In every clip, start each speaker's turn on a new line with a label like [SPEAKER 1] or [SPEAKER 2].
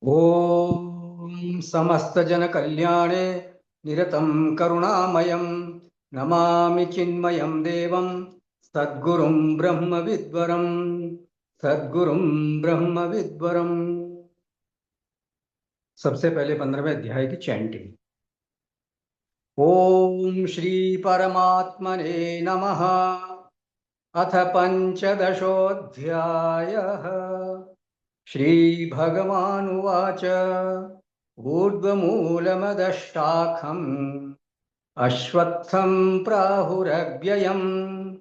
[SPEAKER 1] ओम समस्त जन कल्याणे निरतं करुणामयं नमामि चिन्मयं देवं सद्गुरुं ब्रह्मविद्वरं सद्गुरुं ब्रह्मविद्वरं। सबसे पहले 15वें अध्याय की चैंटिंग। ओम श्री परमात्मने नमः। अथ पंचदशोऽध्यायः। श्रीभगवानुवाच ऊर्ध्वमूलमदष्टाखम् अश्वत्थं प्राहुरव्ययम्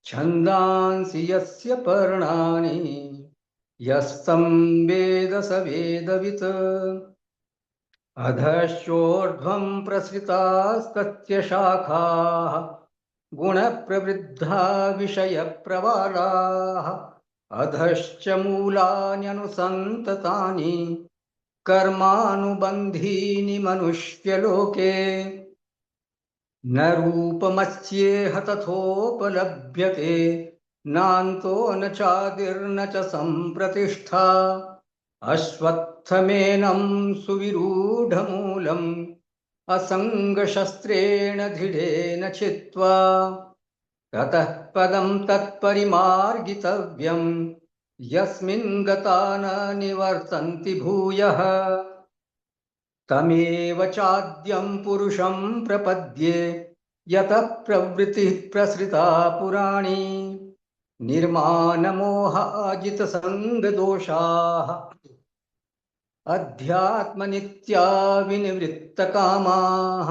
[SPEAKER 1] छन्दांसि यस्य पर्णानि यस्तं वेद स वेदवित्। अधश्चोर्ध्वं प्रसृतास्तस्य शाखाः गुणप्रवृद्धा विषयप्रवालाः अधश्च मूलान्यनुसन्ततानि कर्मानुबन्धीनि मनुष्यलोके। न रूपमस्येह तथोपलभ्यते नान्तो न चादिर्न च सम्प्रतिष्ठा। अश्वत्थमेनं सुविरूढमूलम् असङ्गशस्त्रेण दृढेन चित्वा ततः पदं तत्परिमार्गितव्यं यस्मिन् गता न निवर्तन्ति भूयः। तमेव चाद्यं पुरुषं प्रपद्ये यतः प्रवृत्तिः प्रसृता पुराणी निर्मानमोहाजितसङ्गदोषाः अध्यात्मनित्या विनिवृत्तकामाः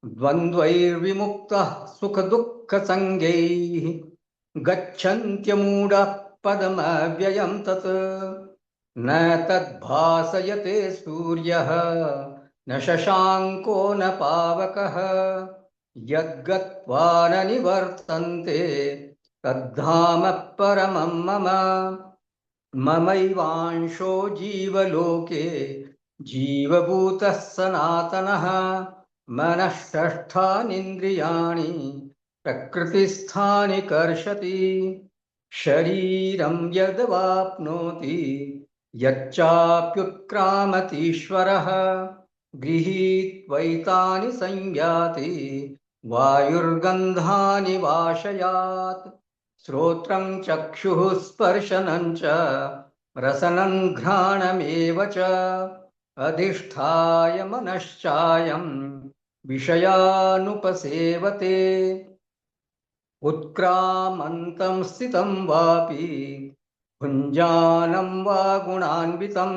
[SPEAKER 1] द्वन्द्वैर्विमुक्तः सुखदुःखसङ्गैः गच्छन्त्यमूढः पदमव्ययं तत्। न तद्भासयते सूर्यः न शशाङ्को न पावकः यद्गत्वा न निवर्तन्ते तद्धाम परमं मम। ममैवांशो जीवलोके जीवभूतः सनातनः मनः षष्ठानीन्द्रियाणि प्रकृतिस्थानि कर्षति। शरीरं यद्वाप्नोति यच्चाप्युत्क्रामतीश्वरः गृहीत्वैतानि संयाति वायुर्गन्धानि वाशयात्। श्रोत्रं चक्षुः स्पर्शनं च रसनं घ्राणमेव च अधिष्ठाय मनश्चायं विषयानुपसेवते। उत्क्रामन्तं स्थितं वापि भुञ्जानं वा गुणान्वितं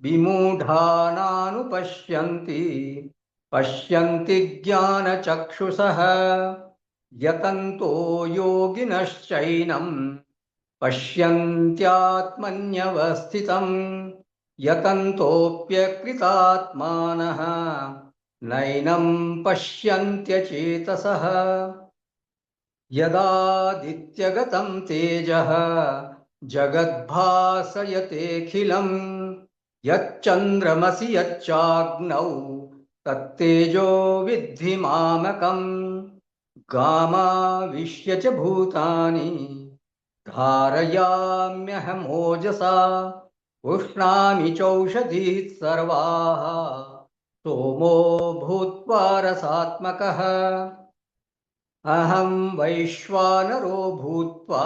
[SPEAKER 1] विमूढानानुपश्यन्ति पश्यन्ति ज्ञानचक्षुषः। यतन्तो योगिनश्चैनं पश्यन्त्यात्मन्यवस्थितं यतन्तोऽप्यकृतात्मानः नैनं पश्यन्त्यचेतसः। यदादित्यगतं तेजः जगद्भासयतेऽखिलं यच्चन्द्रमसि यच्चाग्नौ तत्तेजो विद्धि मामकम्। गामाविश्य च भूतानि धारयाम्यहमोजसा उष्णामि चौषधीः सर्वाः सोमो भूत्वा रसात्मकः। अहं वैश्वानरो भूत्वा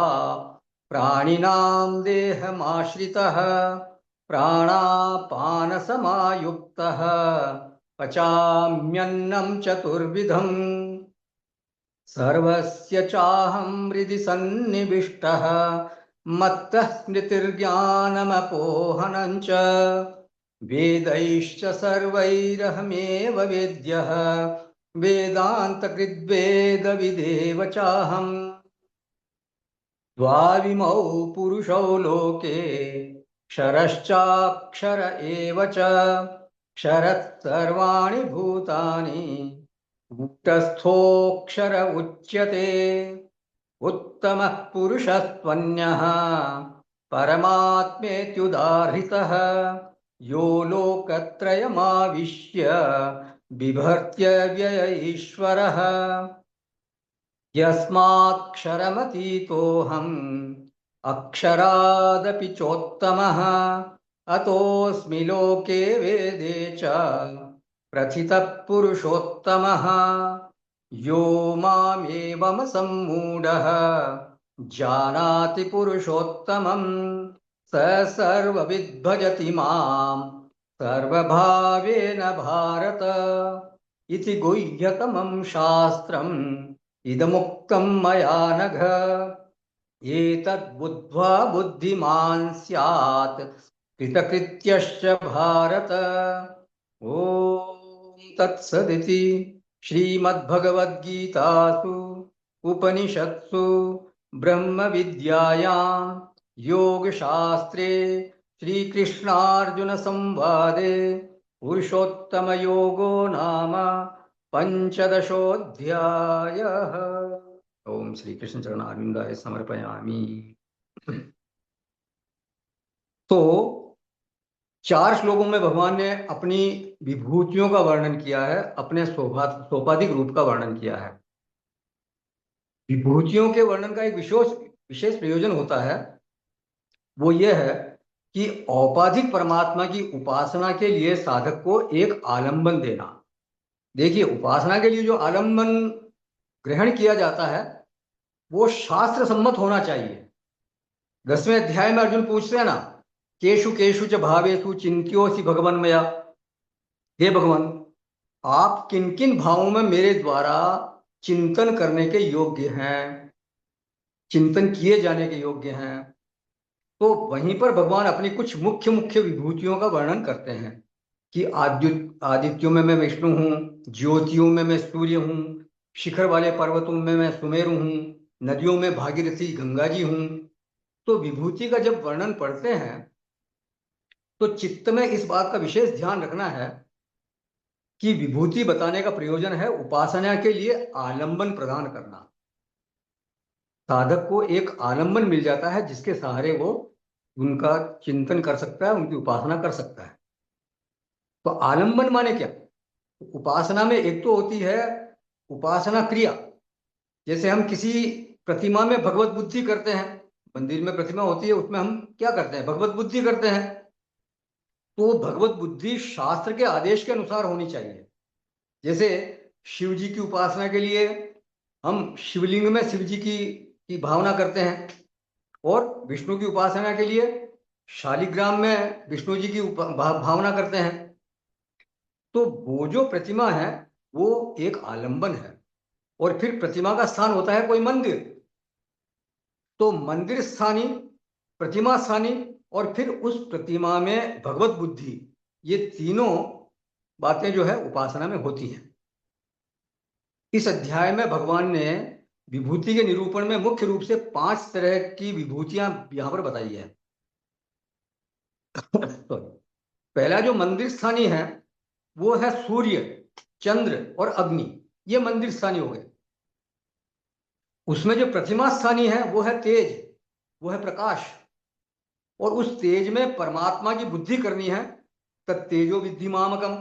[SPEAKER 1] प्राणिनां देहमाश्रितः प्राणापानसमायुक्तः पचाम्यन्नं चतुर्विधम्। सर्वस्य चाहं हृदि सन्निविष्टः मत्तः स्मृतिर्ज्ञानमपोहनं च वेदैश्च सर्वैरहमेव वेद्यः वेदान्तकृद्वेदविदेव चाहम्। द्वाविमौ पुरुषौ लोके क्षरश्चाक्षर एव च क्षरः सर्वाणि भूतानि कूटस्थोऽक्षर उच्यते। उत्तमः पुरुषस्त्वन्यः परमात्मेत्युदाहृतः यो लोकत्रयमाविश्य बिभर्त्य ईश्वरः। यस्माक्षरमतीतोऽहम् अक्षरादपि चोत्तमः अतोऽस्मि लोके वेदे च प्रथितः पुरुषोत्तमः यो मामेवमसम्मूढः जानाति पुरुषोत्तमं स सर्वविद् भजति मां सर्वभावेन भारत इति गुह्यतमं शास्त्रम् इदमुक्तं मया नघ एतद्बुद्ध्वा बुद्धिमान् स्यात् कृतकृत्यश्च भारत। ॐ तत्सदिति श्रीमद्भगवद्गीतासु उपनिषत्सु ब्रह्मविद्यायां योगशास्त्रे श्रीकृष्णार्जुनसंवादे पुरुषोत्तमयोगो नाम पंचदशोऽध्यायः। ओम श्री कृष्ण चरणारविंदाय समर्पयामि। तो 4 श्लोकों में भगवान ने अपनी विभूतियों का वर्णन किया है, अपने सोपाधिक रूप का वर्णन किया है। विभूतियों के वर्णन का एक विशेष प्रयोजन होता है, वो यह है कि औपाधिक परमात्मा की उपासना के लिए साधक को एक आलंबन देना। देखिए, उपासना के लिए जो आलंबन ग्रहण किया जाता है वो शास्त्र सम्मत होना चाहिए। 10वें अध्याय में अर्जुन पूछते हैं ना, केशु केशु च भावेषु चिंत्योऽसि भगवन् मया। हे भगवान, आप किन किन भावों में मेरे द्वारा चिंतन करने के योग्य हैं, चिंतन किए जाने के योग्य हैं। तो वहीं पर भगवान अपनी कुछ मुख्य मुख्य विभूतियों का वर्णन करते हैं कि आदित्यों में मैं विष्णु हूँ, ज्योतियों में मैं सूर्य हूँ, शिखर वाले पर्वतों में मैं सुमेरु हूँ, नदियों में भागीरथी गंगा जी हूँ। तो विभूति का जब वर्णन पढ़ते हैं तो चित्त में इस बात का विशेष ध्यान रखना है कि विभूति बताने का प्रयोजन है उपासना के लिए आलंबन प्रदान करना। साधक को एक आलंबन मिल जाता है जिसके सहारे वो उनका चिंतन कर सकता है, उनकी उपासना कर सकता है। तो आलंबन माने क्या? उपासना में एक तो होती है उपासना क्रिया, जैसे हम किसी प्रतिमा में भगवत बुद्धि करते हैं, मंदिर में प्रतिमा होती है, उसमें हम क्या करते हैं? भगवत बुद्धि करते हैं। तो भगवत बुद्धि शास्त्र के आदेश के अनुसार होनी चाहिए। जैसे शिव जी की उपासना के लिए हम शिवलिंग में शिव जी की भावना करते हैं, और विष्णु की उपासना के लिए शालिग्राम में विष्णु जी की भावना करते हैं। तो वो जो प्रतिमा है वो एक आलंबन है, और फिर प्रतिमा का स्थान होता है कोई मंदिर। तो मंदिर स्थानी, प्रतिमा स्थानी, और फिर उस प्रतिमा में भगवत बुद्धि, ये तीनों बातें जो है उपासना में होती हैं। इस अध्याय में भगवान ने विभूति के निरूपण में मुख्य रूप से 5 तरह की विभूतियां यहां पर बताई है। तो पहला जो मंदिर स्थानीय है वो है सूर्य, चंद्र और अग्नि। ये मंदिर स्थानीय हो गए। उसमें जो प्रतिमा स्थानीय है वो है तेज, वो है प्रकाश, और उस तेज में परमात्मा की बुद्धि करनी है, तत्तेजो विद्धि मामकम।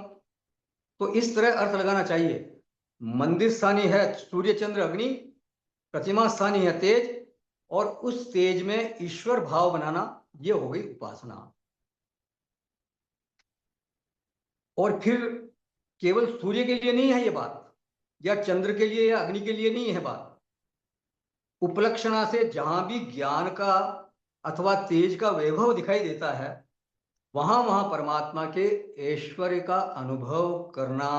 [SPEAKER 1] तो इस तरह अर्थ लगाना चाहिए। मंदिर स्थानीय है सूर्य चंद्र अग्नि, प्रतिमा स्थानीय है तेज, और उस तेज में ईश्वर भाव बनाना, ये हो गई उपासना। और फिर केवल सूर्य के लिए नहीं है ये बात, या चंद्र के लिए या अग्नि के लिए नहीं है बात। उपलक्षणा से जहां भी ज्ञान का अथवा तेज का वैभव दिखाई देता है, वहां वहां परमात्मा के ऐश्वर्य का अनुभव करना,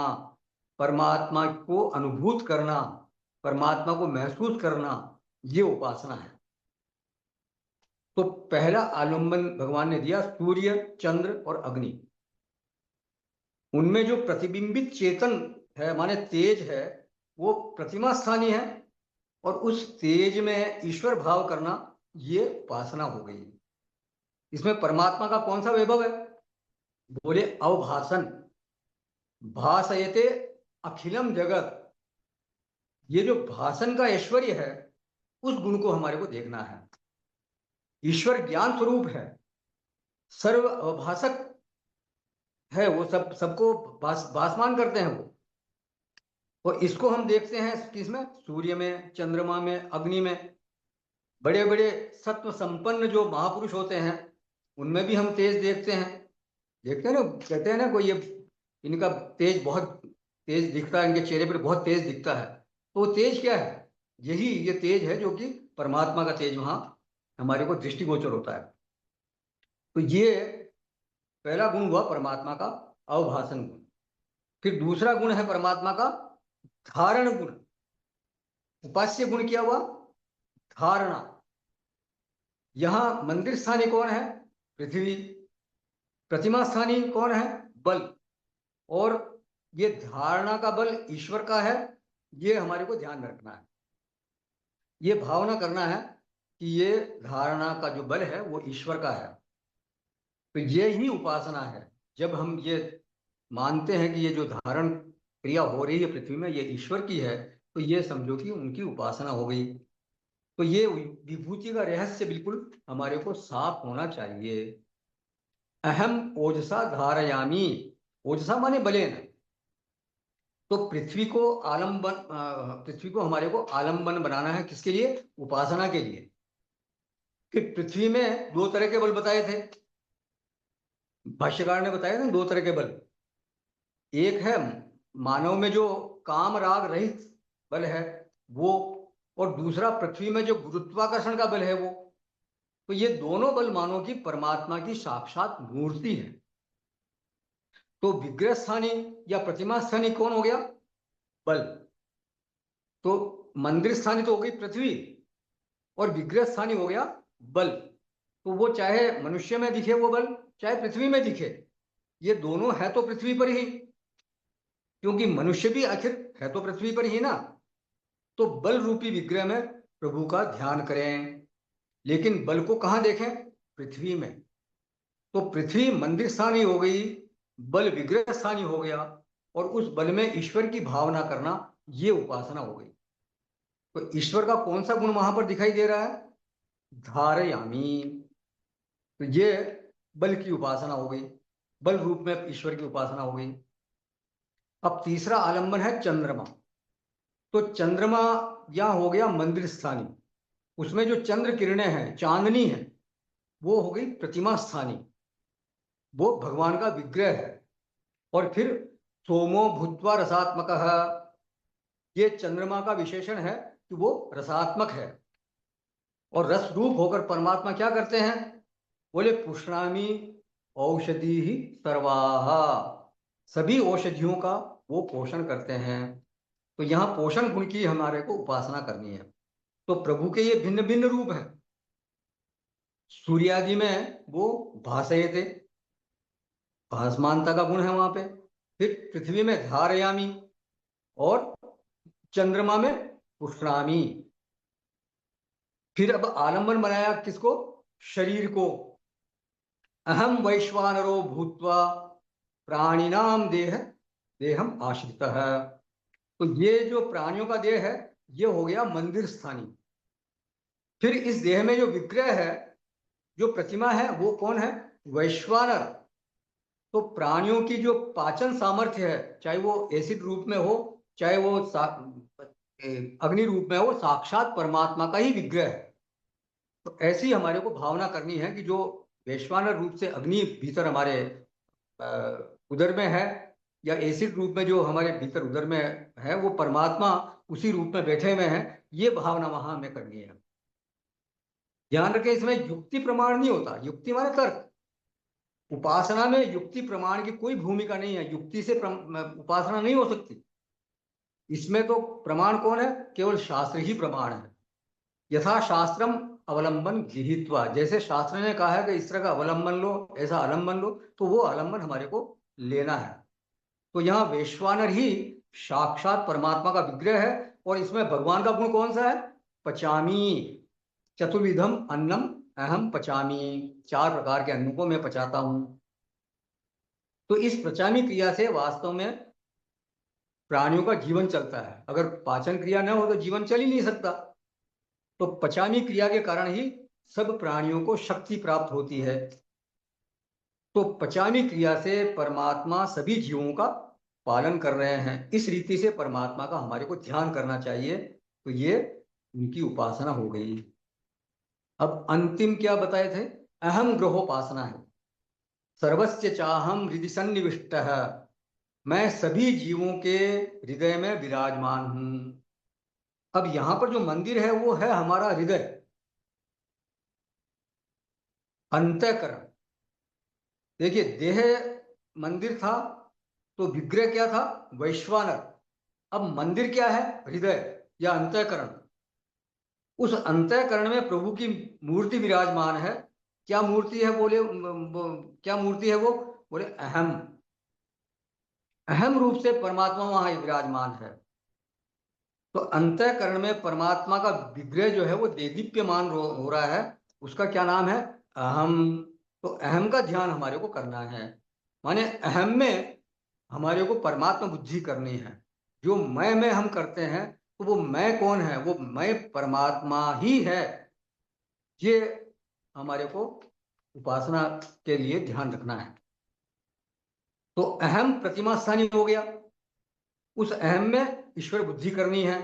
[SPEAKER 1] परमात्मा को अनुभूत करना, परमात्मा को महसूस करना, ये उपासना है। तो पहला आलंबन भगवान ने दिया सूर्य, चंद्र और अग्नि। उनमें जो प्रतिबिंबित चेतन है माने तेज है, वो प्रतिमा स्थानीय है, और उस तेज में ईश्वर भाव करना, ये उपासना हो गई। इसमें परमात्मा का कौन सा वैभव है? बोले अवभाषण, भासयते अखिलम जगत। ये जो भाषण का ऐश्वर्य है, उस गुण को हमारे को देखना है। ईश्वर ज्ञान स्वरूप है, सर्व अवभाषक है, वो सबको भासमान करते हैं वो। और इसको हम देखते हैं किसमें? सूर्य में, चंद्रमा में, अग्नि में। बड़े बड़े सत्व संपन्न जो महापुरुष होते हैं, उनमें भी हम तेज देखते हैं ना, कहते हैं ना कोई ये इनका तेज बहुत तेज दिखता है, इनके चेहरे पर बहुत तेज दिखता है। तो वो तेज क्या है? यही ये तेज है जो कि परमात्मा का तेज वहां हमारे को दृष्टिगोचर होता है। तो ये पहला गुण हुआ परमात्मा का अवभाषण गुण। फिर दूसरा गुण है परमात्मा का धारण गुण। उपास्य गुण क्या हुआ? धारणा। यहां मंदिर स्थानी कौन है? पृथ्वी। प्रतिमा स्थानी कौन है? बल। और ये धारणा का बल ईश्वर का है। ये हमारे को ध्यान में रखना है, ये भावना करना है कि ये धारणा का जो बल है वो ईश्वर का है। तो ये ही उपासना है। जब हम ये मानते हैं कि ये जो धारण क्रिया हो रही है पृथ्वी में ये ईश्वर की है, तो ये समझो कि उनकी उपासना हो गई। तो ये विभूति का रहस्य बिल्कुल हमारे को साफ होना चाहिए। अहम ओजसा धारयामी। ओजसा माने बलेन। तो पृथ्वी को हमारे को आलम्बन बनाना है, किसके लिए? उपासना के लिए। कि पृथ्वी में दो तरह के बल बताए थे, भाष्यकार ने बताया ना, दो तरह के बल। एक है मानव में जो काम राग रहित बल है वो, और दूसरा पृथ्वी में जो गुरुत्वाकर्षण का बल है वो। तो ये दोनों बल मानो की परमात्मा की साक्षात मूर्ति है। तो विग्रह स्थानी या प्रतिमा स्थानी कौन हो गया? बल। तो मंदिर स्थानी तो हो गई पृथ्वी, और विग्रह स्थानी हो गया बल। तो वो चाहे मनुष्य में दिखे वो बल, चाहे पृथ्वी में दिखे, ये दोनों है तो पृथ्वी पर ही, क्योंकि मनुष्य भी आखिर है तो पृथ्वी पर ही ना। तो बल रूपी विग्रह में प्रभु का ध्यान करें। लेकिन बल को कहां देखें? पृथ्वी में। तो पृथ्वी मंदिर स्थानी हो गई, बल विग्रह स्थानी हो गया, और उस बल में ईश्वर की भावना करना, ये उपासना हो गई। तो ईश्वर का कौन सा गुण वहां पर दिखाई दे रहा है? धारयामी। तो ये बल की उपासना हो गई, बल रूप में ईश्वर की उपासना हो गई। अब तीसरा आलंबन है चंद्रमा। तो चंद्रमा यह हो गया मंदिर स्थानी, उसमें जो चंद्र किरणें हैं, चांदनी है, वो हो गई प्रतिमा स्थानी, वो भगवान का विग्रह है। और फिर सोमो भूत्वा रसात्मक, ये चंद्रमा का विशेषण है कि वो रसात्मक है। और रस रूप होकर परमात्मा क्या करते हैं? बोले पुष्णामी औषधि ही सर्वाहा, सभी औषधियों का वो पोषण करते हैं। तो यहाँ पोषण गुण की हमारे को उपासना करनी है। तो प्रभु के ये भिन्न भिन्न रूप हैं। सूर्यादि में वो भासयते, भासमानता का गुण है वहां पे। फिर पृथ्वी में धारयामी, और चंद्रमा में पुष्णामी। फिर अब आलंबन बनाया किसको? शरीर को। अहम वैश्वानरो भूत्वा प्राणिनाम देहम आश्रित है। तो ये जो प्राणियों का देह है ये हो गया मंदिर स्थानी। फिर इस देह में जो विग्रह है, जो प्रतिमा है, वो कौन है? वैश्वानर। तो प्राणियों की जो पाचन सामर्थ्य है, चाहे वो एसिड रूप में हो, चाहे वो अग्नि रूप में हो, साक्षात परमात्मा का ही विग्रह है। तो ऐसी हमारे को भावना करनी है कि जो वैश्वानर रूप से अग्नि भीतर हमारे अ, उदर में है, या एसिड रूप में जो हमारे भीतर उदर में है, वो परमात्मा उसी रूप में बैठे हुए हैं। ये भावना वहां हमें करनी है। ध्यान रखें, इसमें युक्ति प्रमाण नहीं होता। युक्ति माने तर्क। उपासना में युक्ति प्रमाण की कोई भूमिका नहीं है। युक्ति से उपासना नहीं हो सकती। इसमें तो प्रमाण कौन है? केवल शास्त्र ही प्रमाण है। यथा शास्त्रम अवलंबन गृहीत्वा, जैसे शास्त्र ने कहा है कि इस तरह का अवलंबन लो, ऐसा आलंबन लो, तो वो आलंबन हमारे को लेना है। तो यहाँ वैश्वानर ही साक्षात परमात्मा का विग्रह है। और इसमें भगवान का गुण कौन सा है? पचामी। चतुर्विधम अन्नम अहम पचामी, चार प्रकार के अन्नों को मैं पचाता हूं। तो इस पचामी क्रिया से वास्तव में प्राणियों का जीवन चलता है। अगर पाचन क्रिया न हो तो जीवन चल ही नहीं सकता। तो पचामी क्रिया के कारण ही सब प्राणियों को शक्ति प्राप्त होती है। तो पचामी क्रिया से परमात्मा सभी जीवों का पालन कर रहे हैं। इस रीति से परमात्मा का हमारे को ध्यान करना चाहिए। तो ये उनकी उपासना हो गई। अब अंतिम क्या बताए थे? अहम ग्रहोपासना है। सर्वस्य चाहम हृदि सन्निविष्टः, मैं सभी जीवों के हृदय में विराजमान हूं। अब यहां पर जो मंदिर है वो है हमारा हृदय, अंतःकरण। देखिए, देह मंदिर था तो विग्रह क्या था? वैश्वानर। अब मंदिर क्या है? हृदय या अंतःकरण। उस अंतःकरण में प्रभु की मूर्ति विराजमान है। क्या मूर्ति है? बोले क्या मूर्ति है वो? बोले अहम। अहम रूप से परमात्मा वहां विराजमान है। तो अंतःकरण में परमात्मा का विग्रह जो है वो देदीप्यमान हो रहा है। उसका क्या नाम है? अहम। तो अहम का ध्यान हमारे को करना है। माने अहम में हमारे को परमात्मा बुद्धि करनी है। जो मैं हम करते हैं, तो वो मैं कौन है? वो मैं परमात्मा ही है। ये हमारे को उपासना के लिए ध्यान रखना है। तो अहम प्रतिमा स्थानीय हो गया। उस अहम में ईश्वर बुद्धि करनी है,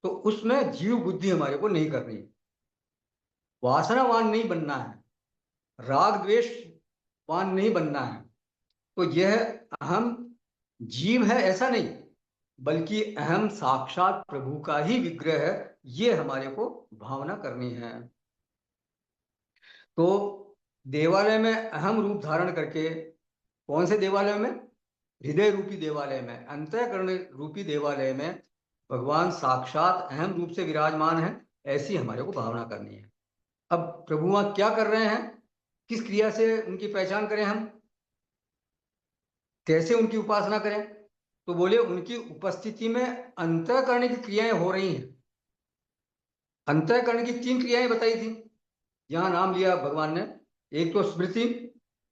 [SPEAKER 1] तो उसमें जीव बुद्धि हमारे को नहीं करनी। वासनावान नहीं बनना है, राग द्वेष वान नहीं बनना है। तो यह अहम जीव है ऐसा नहीं, बल्कि अहम साक्षात प्रभु का ही विग्रह है। ये हमारे को भावना करनी है। तो देवालय में अहम रूप धारण करके, कौन से देवालय में? हृदय रूपी देवालय में, अंतःकरण रूपी देवालय में भगवान साक्षात अहम रूप से विराजमान है। ऐसी हमारे को भावना करनी है। अब प्रभु वहां क्या कर रहे हैं? किस क्रिया से उनकी पहचान करें हम? कैसे उनकी उपासना करें? तो बोले उनकी उपस्थिति में अंतःकरण की क्रियाएं हो रही हैं। अंतःकरण की 3 क्रियाएं बताई थी, यहां नाम लिया भगवान ने। एक तो स्मृति,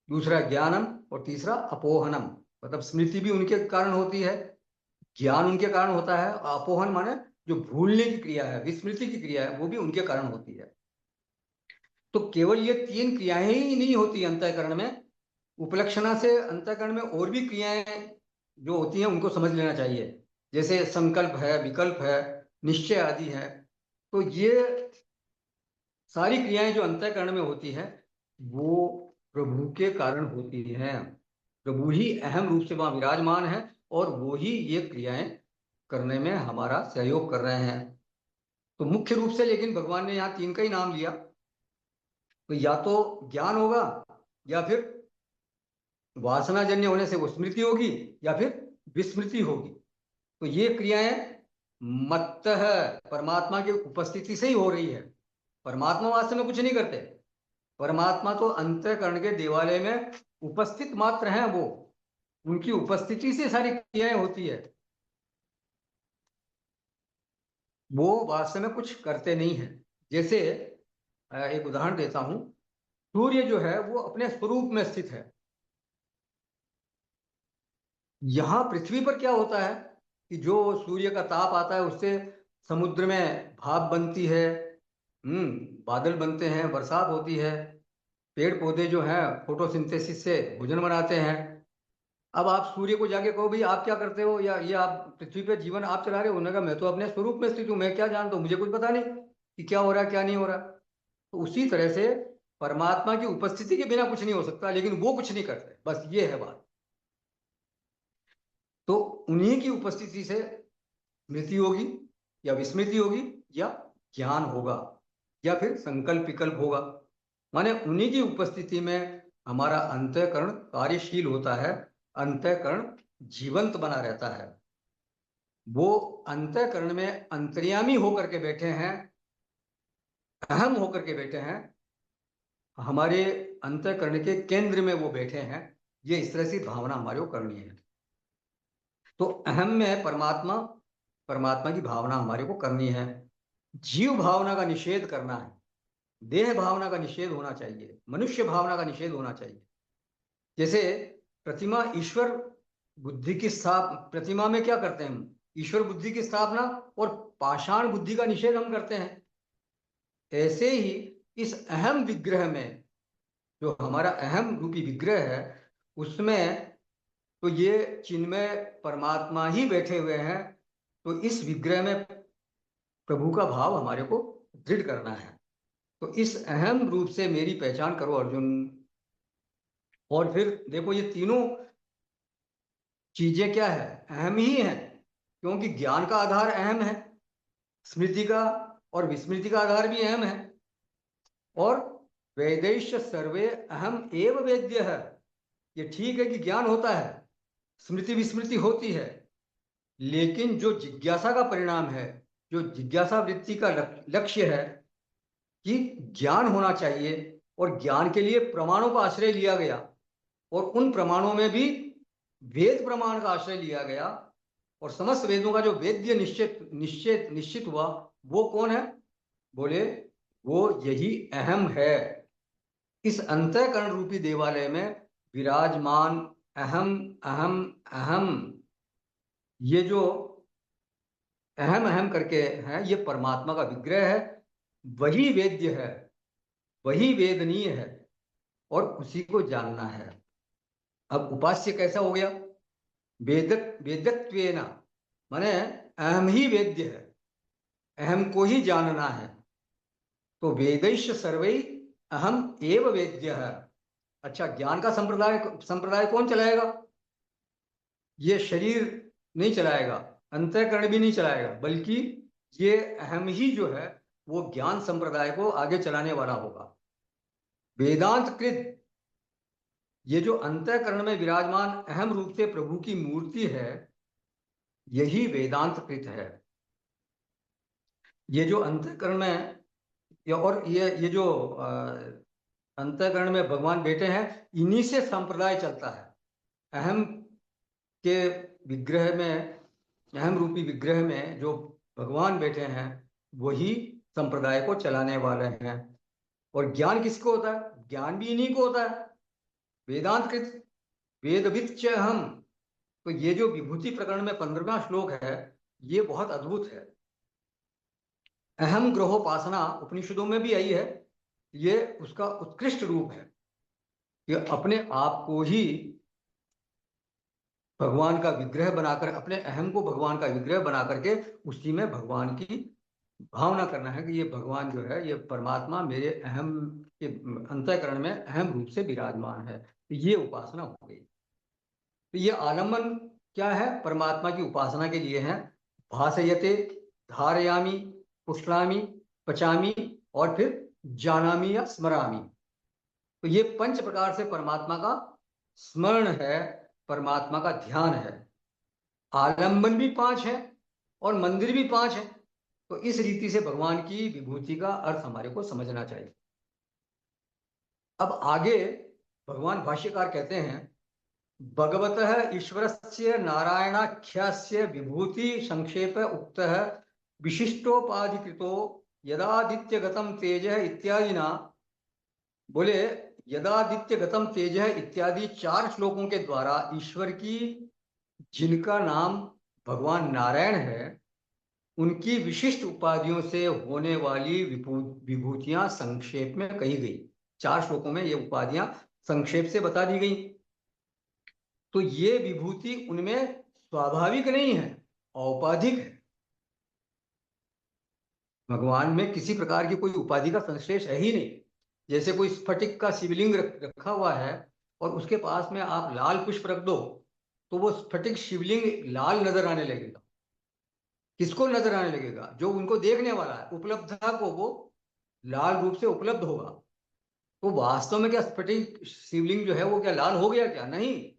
[SPEAKER 1] दूसरा ज्ञानम, और तीसरा अपोहनम। मतलब स्मृति भी उनके कारण होती है, ज्ञान उनके कारण होता है, और अपोहन माने जो भूलने की क्रिया है, विस्मृति की क्रिया है, वो भी उनके कारण होती है। तो केवल ये 3 क्रियाएं ही नहीं होती अंतःकरण में। उपलक्षणा से अंतःकरण में और भी क्रियाएं जो होती हैं उनको समझ लेना चाहिए। जैसे संकल्प है, विकल्प है, निश्चय आदि है। तो ये सारी क्रियाएं जो अंतःकरण में होती है, वो प्रभु के कारण होती हैं। प्रभु ही अहम रूप से वहां विराजमान है, और वो ही ये क्रियाएं करने में हमारा सहयोग कर रहे हैं। तो मुख्य रूप से लेकिन भगवान ने यहाँ 3 का ही नाम लिया। तो या तो ज्ञान होगा, या फिर वासनाजन्य होने से वो स्मृति होगी, या फिर विस्मृति होगी। तो ये क्रियाएं मत्त है परमात्मा की उपस्थिति से ही हो रही है। परमात्मा वास्तव में कुछ नहीं करते। परमात्मा तो अंतःकरण के देवालय में उपस्थित मात्र हैं। वो उनकी उपस्थिति से सारी क्रियाएं होती है। वो वास्तव में कुछ करते नहीं है। जैसे एक उदाहरण देता हूं। सूर्य जो है वो अपने स्वरूप में स्थित है। यहाँ पृथ्वी पर क्या होता है कि जो सूर्य का ताप आता है उससे समुद्र में भाप बनती है, बादल बनते हैं, बरसात होती है, पेड़ पौधे जो हैं फोटोसिंथेसिस से भोजन बनाते हैं। अब आप सूर्य को जाके कहो भाई आप क्या करते हो, या ये आप पृथ्वी पे जीवन आप चला रहे हो? उन्होंने कहा मैं तो अपने स्वरूप में स्थित हूँ, मैं क्या जानता हूँ, मुझे कुछ पता नहीं कि क्या हो रहा है क्या नहीं हो रहा। तो उसी तरह से परमात्मा की उपस्थिति के बिना कुछ नहीं हो सकता, लेकिन वो कुछ नहीं करते, बस ये है बात। तो उन्हीं की उपस्थिति से स्मृति होगी, या विस्मृति होगी, या ज्ञान होगा, या फिर संकल्प विकल्प होगा। माने उन्हीं की उपस्थिति में हमारा अंतःकरण कार्यशील होता है, अंतःकरण जीवंत बना रहता है। वो अंतःकरण में अंतर्यामी होकर के बैठे हैं, अहम होकर के बैठे हैं। हमारे अंतःकरण के केंद्र में वो बैठे हैं। ये इस तरह से भावना हमारे को करनी है। तो अहम में परमात्मा, परमात्मा की भावना हमारे को करनी है। जीव भावना का निषेध करना है। देह भावना का निषेध होना चाहिए, मनुष्य भावना का निषेध होना चाहिए। जैसे प्रतिमा ईश्वर बुद्धि की प्रतिमा में क्या करते हैं हम? ईश्वर बुद्धि की स्थापना और पाषाण बुद्धि का निषेध हम करते हैं। ऐसे ही इस अहम विग्रह में, जो हमारा अहम रूपी विग्रह है, उसमें तो ये चिन्मय परमात्मा ही बैठे हुए हैं। तो इस विग्रह में प्रभु का भाव हमारे को दृढ़ करना है। तो इस अहम रूप से मेरी पहचान करो अर्जुन। और फिर देखो ये तीनों चीजें क्या है, अहम ही है, क्योंकि ज्ञान का आधार अहम है, स्मृति का और विस्मृति का आधार भी अहम है। और वेदैश्च सर्वे अहम एव वेद्य है। ये ठीक है कि ज्ञान होता है, स्मृति विस्मृति होती है, लेकिन जो जिज्ञासा का परिणाम है, जो जिज्ञासा वृत्ति का लक्ष्य है कि ज्ञान होना चाहिए, और ज्ञान के लिए प्रमाणों का आश्रय लिया गया, और उन प्रमाणों में भी वेद प्रमाण का आश्रय लिया गया, और समस्त वेदों का जो वेद्य निश्चित निश्चित निश्चित हुआ, वो कौन है? बोले वो यही अहम है। इस अंतःकरण रूपी देवालय में विराजमान अहम अहम अहम, ये जो अहम अहम करके है, ये परमात्मा का विग्रह है, वही वेद्य है, वही वेदनीय है, और उसी को जानना है। अब उपास्य कैसा हो गया? वेदत्वेन, माने अहम ही वेद्य है, अहम को ही जानना है। तो वेदैश्च सर्वै अहम एव वेद्य है। अच्छा, ज्ञान का संप्रदाय संप्रदाय कौन चलाएगा? ये शरीर नहीं चलाएगा, अंतःकरण भी नहीं चलाएगा, बल्कि ये अहम ही जो है वो ज्ञान संप्रदाय को आगे चलाने वाला होगा। वेदांत कृत, ये जो अंतःकरण में विराजमान अहम रूप से प्रभु की मूर्ति है, यही वेदांत कृत है। ये जो अंतःकरण में और ये जो अंतःकरण में भगवान बैठे हैं, इन्हीं से संप्रदाय चलता है। अहम के विग्रह में, अहम रूपी विग्रह में जो भगवान बैठे हैं, वही संप्रदाय को चलाने वाले हैं। और ज्ञान किसको होता है? ज्ञान भी इन्हीं को होता है। वेदांत कृत वेदविद च हम। तो ये जो विभूति प्रकरण में 15वां श्लोक है, ये बहुत अद्भुत है। अहम ग्रहोपासना उपनिषदों में भी आई है, ये उसका उत्कृष्ट रूप है कि अपने आप को ही भगवान का विग्रह बनाकर, अपने अहम को भगवान का विग्रह बना करके उसी में भगवान की भावना करना है कि ये भगवान जो है, ये परमात्मा मेरे अहम के अंतःकरण में अहम रूप से विराजमान है। तो ये उपासना हो गई। तो ये आलम्बन क्या है? परमात्मा की उपासना के लिए है। भासयते, धारयामी, पुष्णामी, पचामी, और फिर जानामी या स्मरामी। तो ये 5 प्रकार से परमात्मा का स्मरण है, परमात्मा का ध्यान है। आलंबन भी 5 है और मंदिर भी 5 है। तो इस रीति से भगवान की विभूति का अर्थ हमारे को समझना चाहिए। अब आगे भगवान भाष्यकार कहते हैं, भगवतः ईश्वरस्य नारायणाख्यास्य विभूति संक्षेप उक्त विशिष्टोपाधिकृतो यदादित्यगतम तेज इत्यादि ना। बोले यदादित्यगतम तेज इत्यादि 4 श्लोकों के द्वारा ईश्वर की, जिनका नाम भगवान नारायण है, उनकी विशिष्ट उपाधियों से होने वाली विभूतियां संक्षेप में कही गई। 4 श्लोकों में ये उपाधियां संक्षेप से बता दी गई। तो ये विभूति उनमें स्वाभाविक नहीं है, औपाधिक है। भगवान में किसी प्रकार की कोई उपाधि का संश्लेष है ही नहीं। जैसे कोई स्फटिक का शिवलिंग रखा हुआ है और उसके पास में आप लाल पुष्प रख दो, तो वो स्फटिक शिवलिंग लाल नजर आने लगेगा। किसको नजर आने लगेगा? जो उनको देखने वाला है, उपलब्धता को वो लाल रूप से उपलब्ध होगा। तो वास्तव में क्या स्फटिक शिवलिंग जो है वो क्या लाल हो गया? क्या नहीं,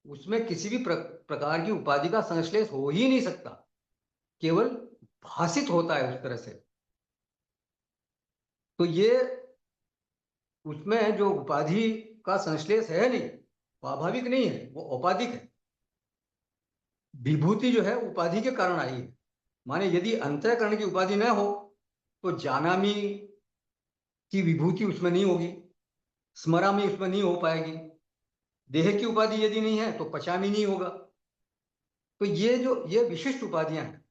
[SPEAKER 1] उसमें किसी भी प्रकार की उपाधि का संश्लेष हो ही नहीं सकता, केवल भाषित होता है उस तरह से। तो ये उसमें जो उपाधि का संश्लेष है नहीं, स्वाभाविक नहीं है, वो औपाधिक है। विभूति जो है उपाधि के कारण आई है। माने यदि अंतःकरण की उपाधि न हो तो जानामी की विभूति उसमें नहीं होगी, स्मरामी उसमें नहीं हो पाएगी। देह की उपाधि यदि नहीं है तो पचामी नहीं होगा। तो ये जो ये विशिष्ट उपाधियां हैं,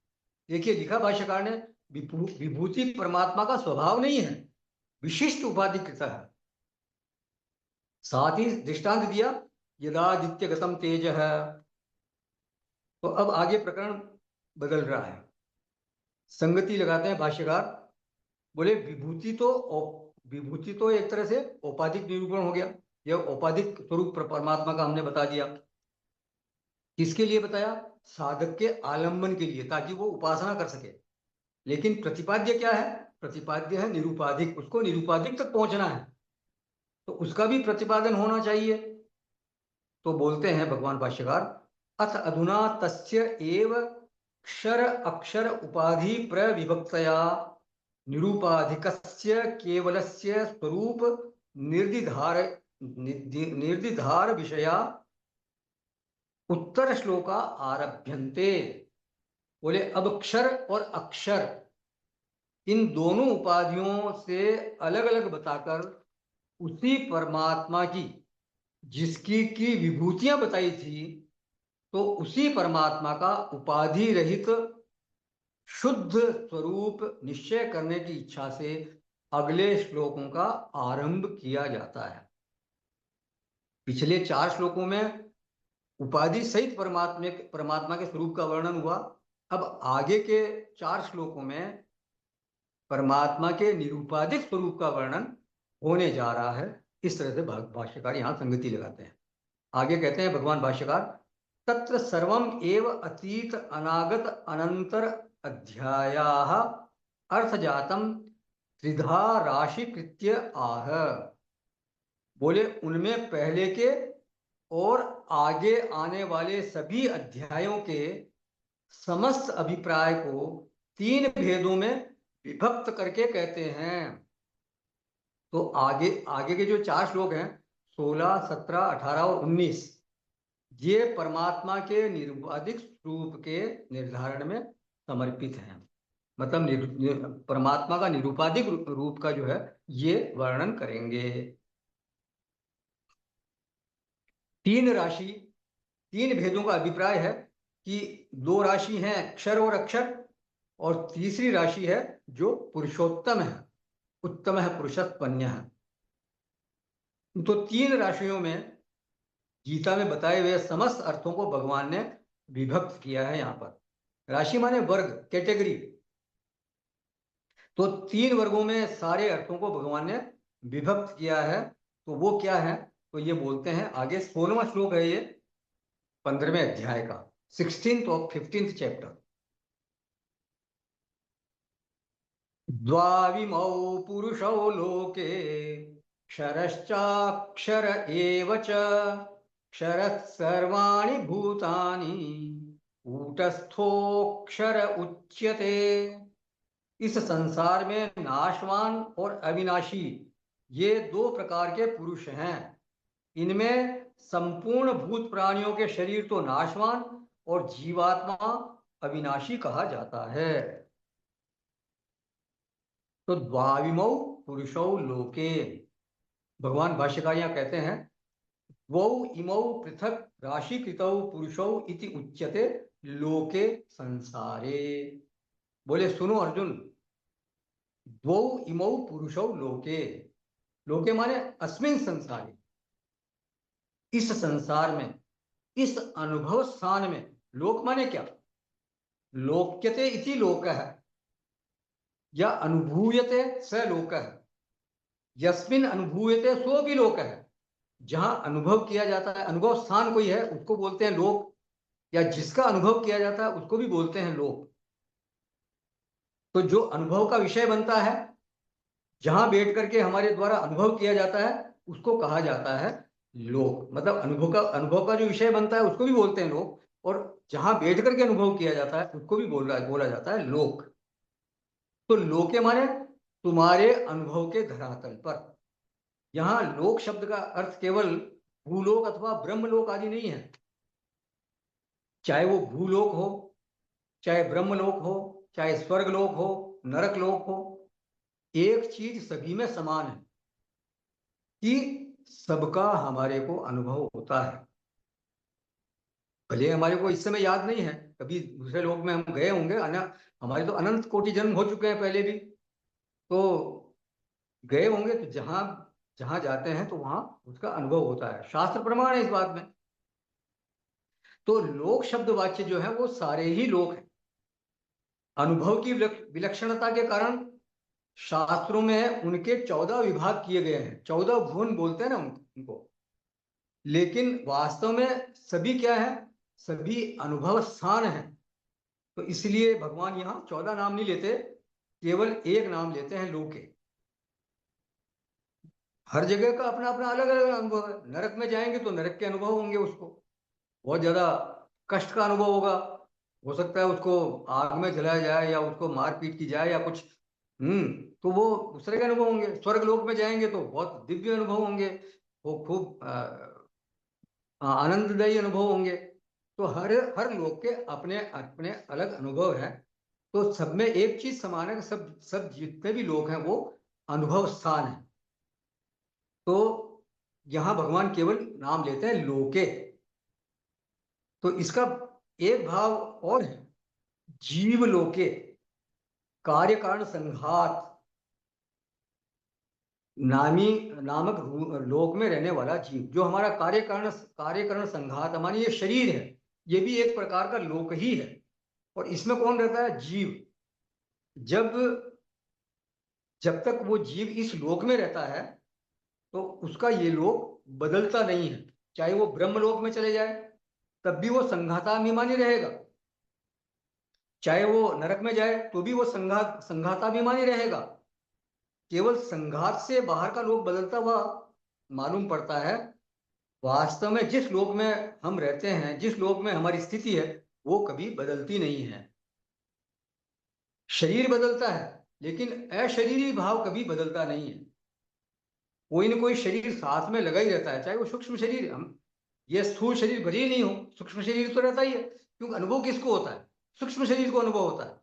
[SPEAKER 1] देखिए लिखा भाष्यकार ने, विभूति परमात्मा का स्वभाव नहीं है, विशिष्ट उपाधि कृता है। साथ ही दृष्टांत दिया, यदादित्य गतम तेज है। तो अब आगे प्रकरण बदल रहा है, संगति लगाते हैं भाष्यकार। बोले विभूति तो एक तरह से औपाधिक निरूपण हो गया। यह औपाधिक स्वरूप परमात्मा का हमने बता दिया। किसके लिए बताया? साधक के आलंबन के लिए, ताकि वो उपासना कर सके। लेकिन प्रतिपाद्य क्या है? प्रतिपाद्य है निरूपाधिक, उसको निरूपाधिक तक पहुंचना है, तो उसका भी प्रतिपादन होना चाहिए। तो बोलते हैं भगवान भाष्यकार, अथ अधुना तस्य एव क्षर अक्षर उपाधि प्रविभक्तया निरूपाधिकस्य केवलस्य स्वरूप निर्दिधार निर्दिधार विषया उत्तर श्लोका आरभ्यन्ते। बोले अब क्षर और अक्षर इन दोनों उपाधियों से अलग अलग बताकर उसी परमात्मा की, जिसकी की विभूतियां बताई थी, तो उसी परमात्मा का उपाधि रहित शुद्ध स्वरूप निश्चय करने की इच्छा से अगले श्लोकों का आरंभ किया जाता है। पिछले 4 श्लोकों में उपाधि सहित परमात्मा के स्वरूप का वर्णन हुआ। अब आगे के 4 श्लोकों में परमात्मा के निरूपाधिक स्वरूप का वर्णन होने जा रहा है। इस तरह से भाष्यकार यहाँ संगति लगाते हैं। आगे कहते हैं भगवान भाष्यकार, तत्र सर्वम एव अतीत अनागत अनंतर अध्यायाः अर्थजातम त्रिधा राशि कृत्य आह। बोले उनमें पहले के और आगे आने वाले सभी अध्यायों के समस्त अभिप्राय को 3 भेदों में विभक्त करके कहते हैं। तो आगे आगे के जो 4 श्लोक हैं, 16, 17, 18 और 19, ये परमात्मा के निरूपाधिक स्वरूप के निर्धारण में समर्पित हैं। मतलब परमात्मा का निरूपाधिक रूप का जो है ये वर्णन करेंगे। 3 भेदों का अभिप्राय है कि 2 राशि हैं क्षर और अक्षर, और तीसरी राशि है जो पुरुषोत्तम है, उत्तम है, पुरुषोत्पन्न है। तो 3 राशियों में गीता में बताए हुए समस्त अर्थों को भगवान ने विभक्त किया है। यहाँ पर राशि माने वर्ग, कैटेगरी। तो 3 वर्गों में सारे अर्थों को भगवान ने विभक्त किया है। तो वो क्या है? तो ये बोलते हैं आगे, 16वां श्लोक है ये 15वें अध्याय का, 16th और 15th चैप्टर। द्वाविमौ पुरुषौ लोके क्षरश्चाक्षर एव च क्षरः सर्वाणि भूतानि कूटस्थोऽक्षर उच्यते। इस संसार में नाशवान और अविनाशी ये 2 प्रकार के पुरुष हैं। इनमें संपूर्ण भूत प्राणियों के शरीर तो नाशवान और जीवात्मा अविनाशी कहा जाता है। तो द्वाविमौ पुरुषौ लोके, भगवान भाष्यकार यहाँ कहते हैं, वो इमौ पृथक राशि कृतौ पुरुषौ इति उच्यते लोके संसारे। बोले सुनो अर्जुन, द्वौ इमौ पुरुषौ लोके, लोके माने अस्मिन संसारे, इस संसार में, इस अनुभव स्थान में। लोक माने क्या? लोक्यते इति लोकः या अनुभूयते स लोकः, यस्मिन अनुभूयते सो भी लोकः। जहां अनुभव किया जाता है, अनुभव स्थान कोई है उसको बोलते हैं लोक, या जिसका अनुभव किया जाता है उसको भी बोलते हैं लोक। तो जो अनुभव का विषय बनता है, जहां बैठ करके हमारे द्वारा अनुभव किया जाता है, उसको कहा जाता है लोक। मतलब अनुभव का जो विषय बनता है उसको भी बोलते हैं लोक, और जहां बैठ करके अनुभव किया जाता है उसको भी बोला जाता है लोक। तो लोके माने तुम्हारे अनुभव के धरातल पर। यहाँ लोक शब्द का अर्थ केवल भूलोक अथवा ब्रह्मलोक आदि नहीं है। चाहे वो भूलोक हो, चाहे ब्रह्मलोक हो, चाहे स्वर्गलोक हो, नरक लोक हो, एक चीज सभी में समान है कि सबका हमारे को अनुभव होता है। भले हमारे को इस समय याद नहीं है, कभी दूसरे लोक में हम गए होंगे, हमारे तो अनंत कोटि जन्म हो चुके हैं पहले भी, तो गए होंगे, तो जहां जहां जाते हैं तो वहां उसका अनुभव होता है। शास्त्र प्रमाण है इस बात में। तो लोक शब्द वाच्य जो है वो सारे ही लोक हैं। अनुभव की विलक्षणता के कारण शास्त्रों में उनके 14 विभाग किए गए हैं, 14 भुवन बोलते हैं ना उनको। लेकिन वास्तव में सभी क्या है, सभी अनुभव स्थान है। तो इसलिए भगवान यहाँ 14 नाम नहीं लेते, केवल एक नाम लेते हैं, लोके। हर जगह का अपना अपना अलग अलग अनुभव है। नरक में जाएंगे तो नरक के अनुभव होंगे, उसको बहुत ज्यादा कष्ट का अनुभव होगा। हो सकता है उसको आग में जलाया जाए या उसको मारपीट की जाए या कुछ। तो वो उस तरह के अनुभव होंगे। स्वर्ग लोक में जाएंगे तो बहुत दिव्य अनुभव होंगे, वो खूब आनंददायी अनुभव होंगे। तो हर हर लोक के अपने अपने अलग अनुभव है। तो सब में एक चीज समान है कि सब सब जितने भी लोग हैं वो अनुभव स्थान है। तो यहाँ भगवान केवल नाम लेते हैं लोके। तो इसका एक भाव और है, जीव लोके, कार्य कारण संघात, नामी नामक लोक में रहने वाला जीव, जो हमारा कार्य कारण संघात, हमारी ये शरीर है, ये भी एक प्रकार का लोक ही है। और इसमें कौन रहता है, जीव। जब जब तक वो जीव इस लोक में रहता है तो उसका ये लोक बदलता नहीं है। चाहे वो ब्रह्म लोक में चले जाए तब भी वो संघाताभिमानी रहेगा, चाहे वो नरक में जाए तो भी वो संघाताभिमानी रहेगा। केवल संघात से बाहर का लोक बदलता हुआ मालूम पड़ता है। वास्तव में जिस लोक में हम रहते हैं, जिस लोक में हमारी स्थिति है, वो कभी बदलती नहीं है। शरीर बदलता है लेकिन अशरीरी भाव कभी बदलता नहीं है। कोई ना कोई शरीर साथ में लगा ही रहता है, चाहे वो सूक्ष्म शरीर, हम ये स्थूल शरीर भले ही नहीं हो, सूक्ष्म शरीर तो रहता ही है, क्योंकि अनुभव किसको होता है, सूक्ष्म शरीर को अनुभव होता है।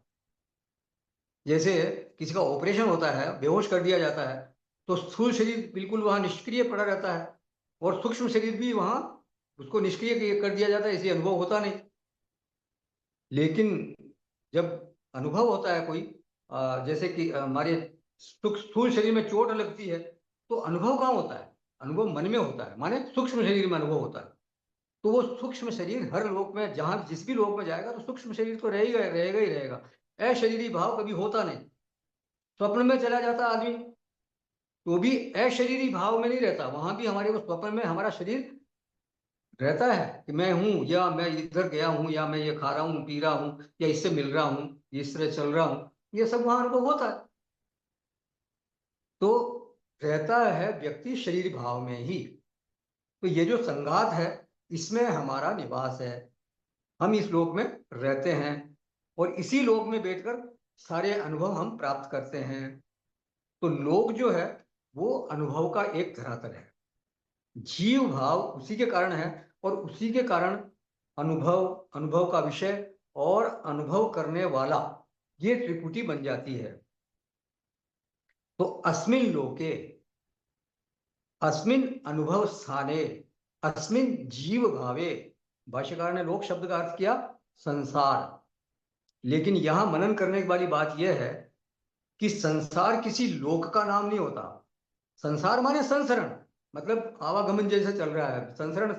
[SPEAKER 1] जैसे किसी का ऑपरेशन होता है, बेहोश कर दिया जाता है, तो स्थूल शरीर बिल्कुल वहां निष्क्रिय पड़ा रहता है, और सूक्ष्म शरीर भी वहां उसको निष्क्रिय कर दिया जाता है, इसलिए अनुभव होता नहीं। लेकिन जब अनुभव होता है कोई, जैसे कि हमारे स्थूल शरीर में चोट लगती है, तो अनुभव कहाँ होता है, अनुभव मन में होता है, माने सूक्ष्म शरीर में अनुभव होता है। तो वो सूक्ष्म शरीर हर लोक में, जहां जिस भी लोक में जाएगा तो सूक्ष्म शरीर तो रहेगा रहेगा ही रहेगा। अशरीरी भाव कभी होता नहीं। स्वप्न में चला जाता आदमी तो भी अशरीरी भाव में नहीं रहता, वहां भी हमारे को स्वप्न में हमारा शरीर रहता है कि मैं हूं, या मैं इधर गया हूं, या मैं ये खा रहा हूं, पी रहा हूं, या इससे मिल रहा हूं, इस तरह चल रहा हूं, ये सब वहां अनुभव होता है। तो रहता है व्यक्ति शरीर भाव में ही। तो ये जो संघात है, इसमें हमारा निवास है, हम इस लोक में रहते हैं, और इसी लोक में बैठकर सारे अनुभव हम प्राप्त करते हैं। तो लोक जो है वो अनुभव का एक धरातल है। जीव भाव उसी के कारण है, और उसी के कारण अनुभव, अनुभव का विषय और अनुभव करने वाला, ये त्रिपुटी बन जाती है। तो अस्मिन लोके, अस्मिन अनुभव स्थाने, अस्मिन जीव भावे, भाष्यकार ने लोक शब्द का अर्थ किया संसार। लेकिन यहां मनन करने वाली बात यह है कि संसार किसी लोक का नाम नहीं होता। संसार माने संसरण, मतलब आवागमन जैसे चल रहा है संसरण,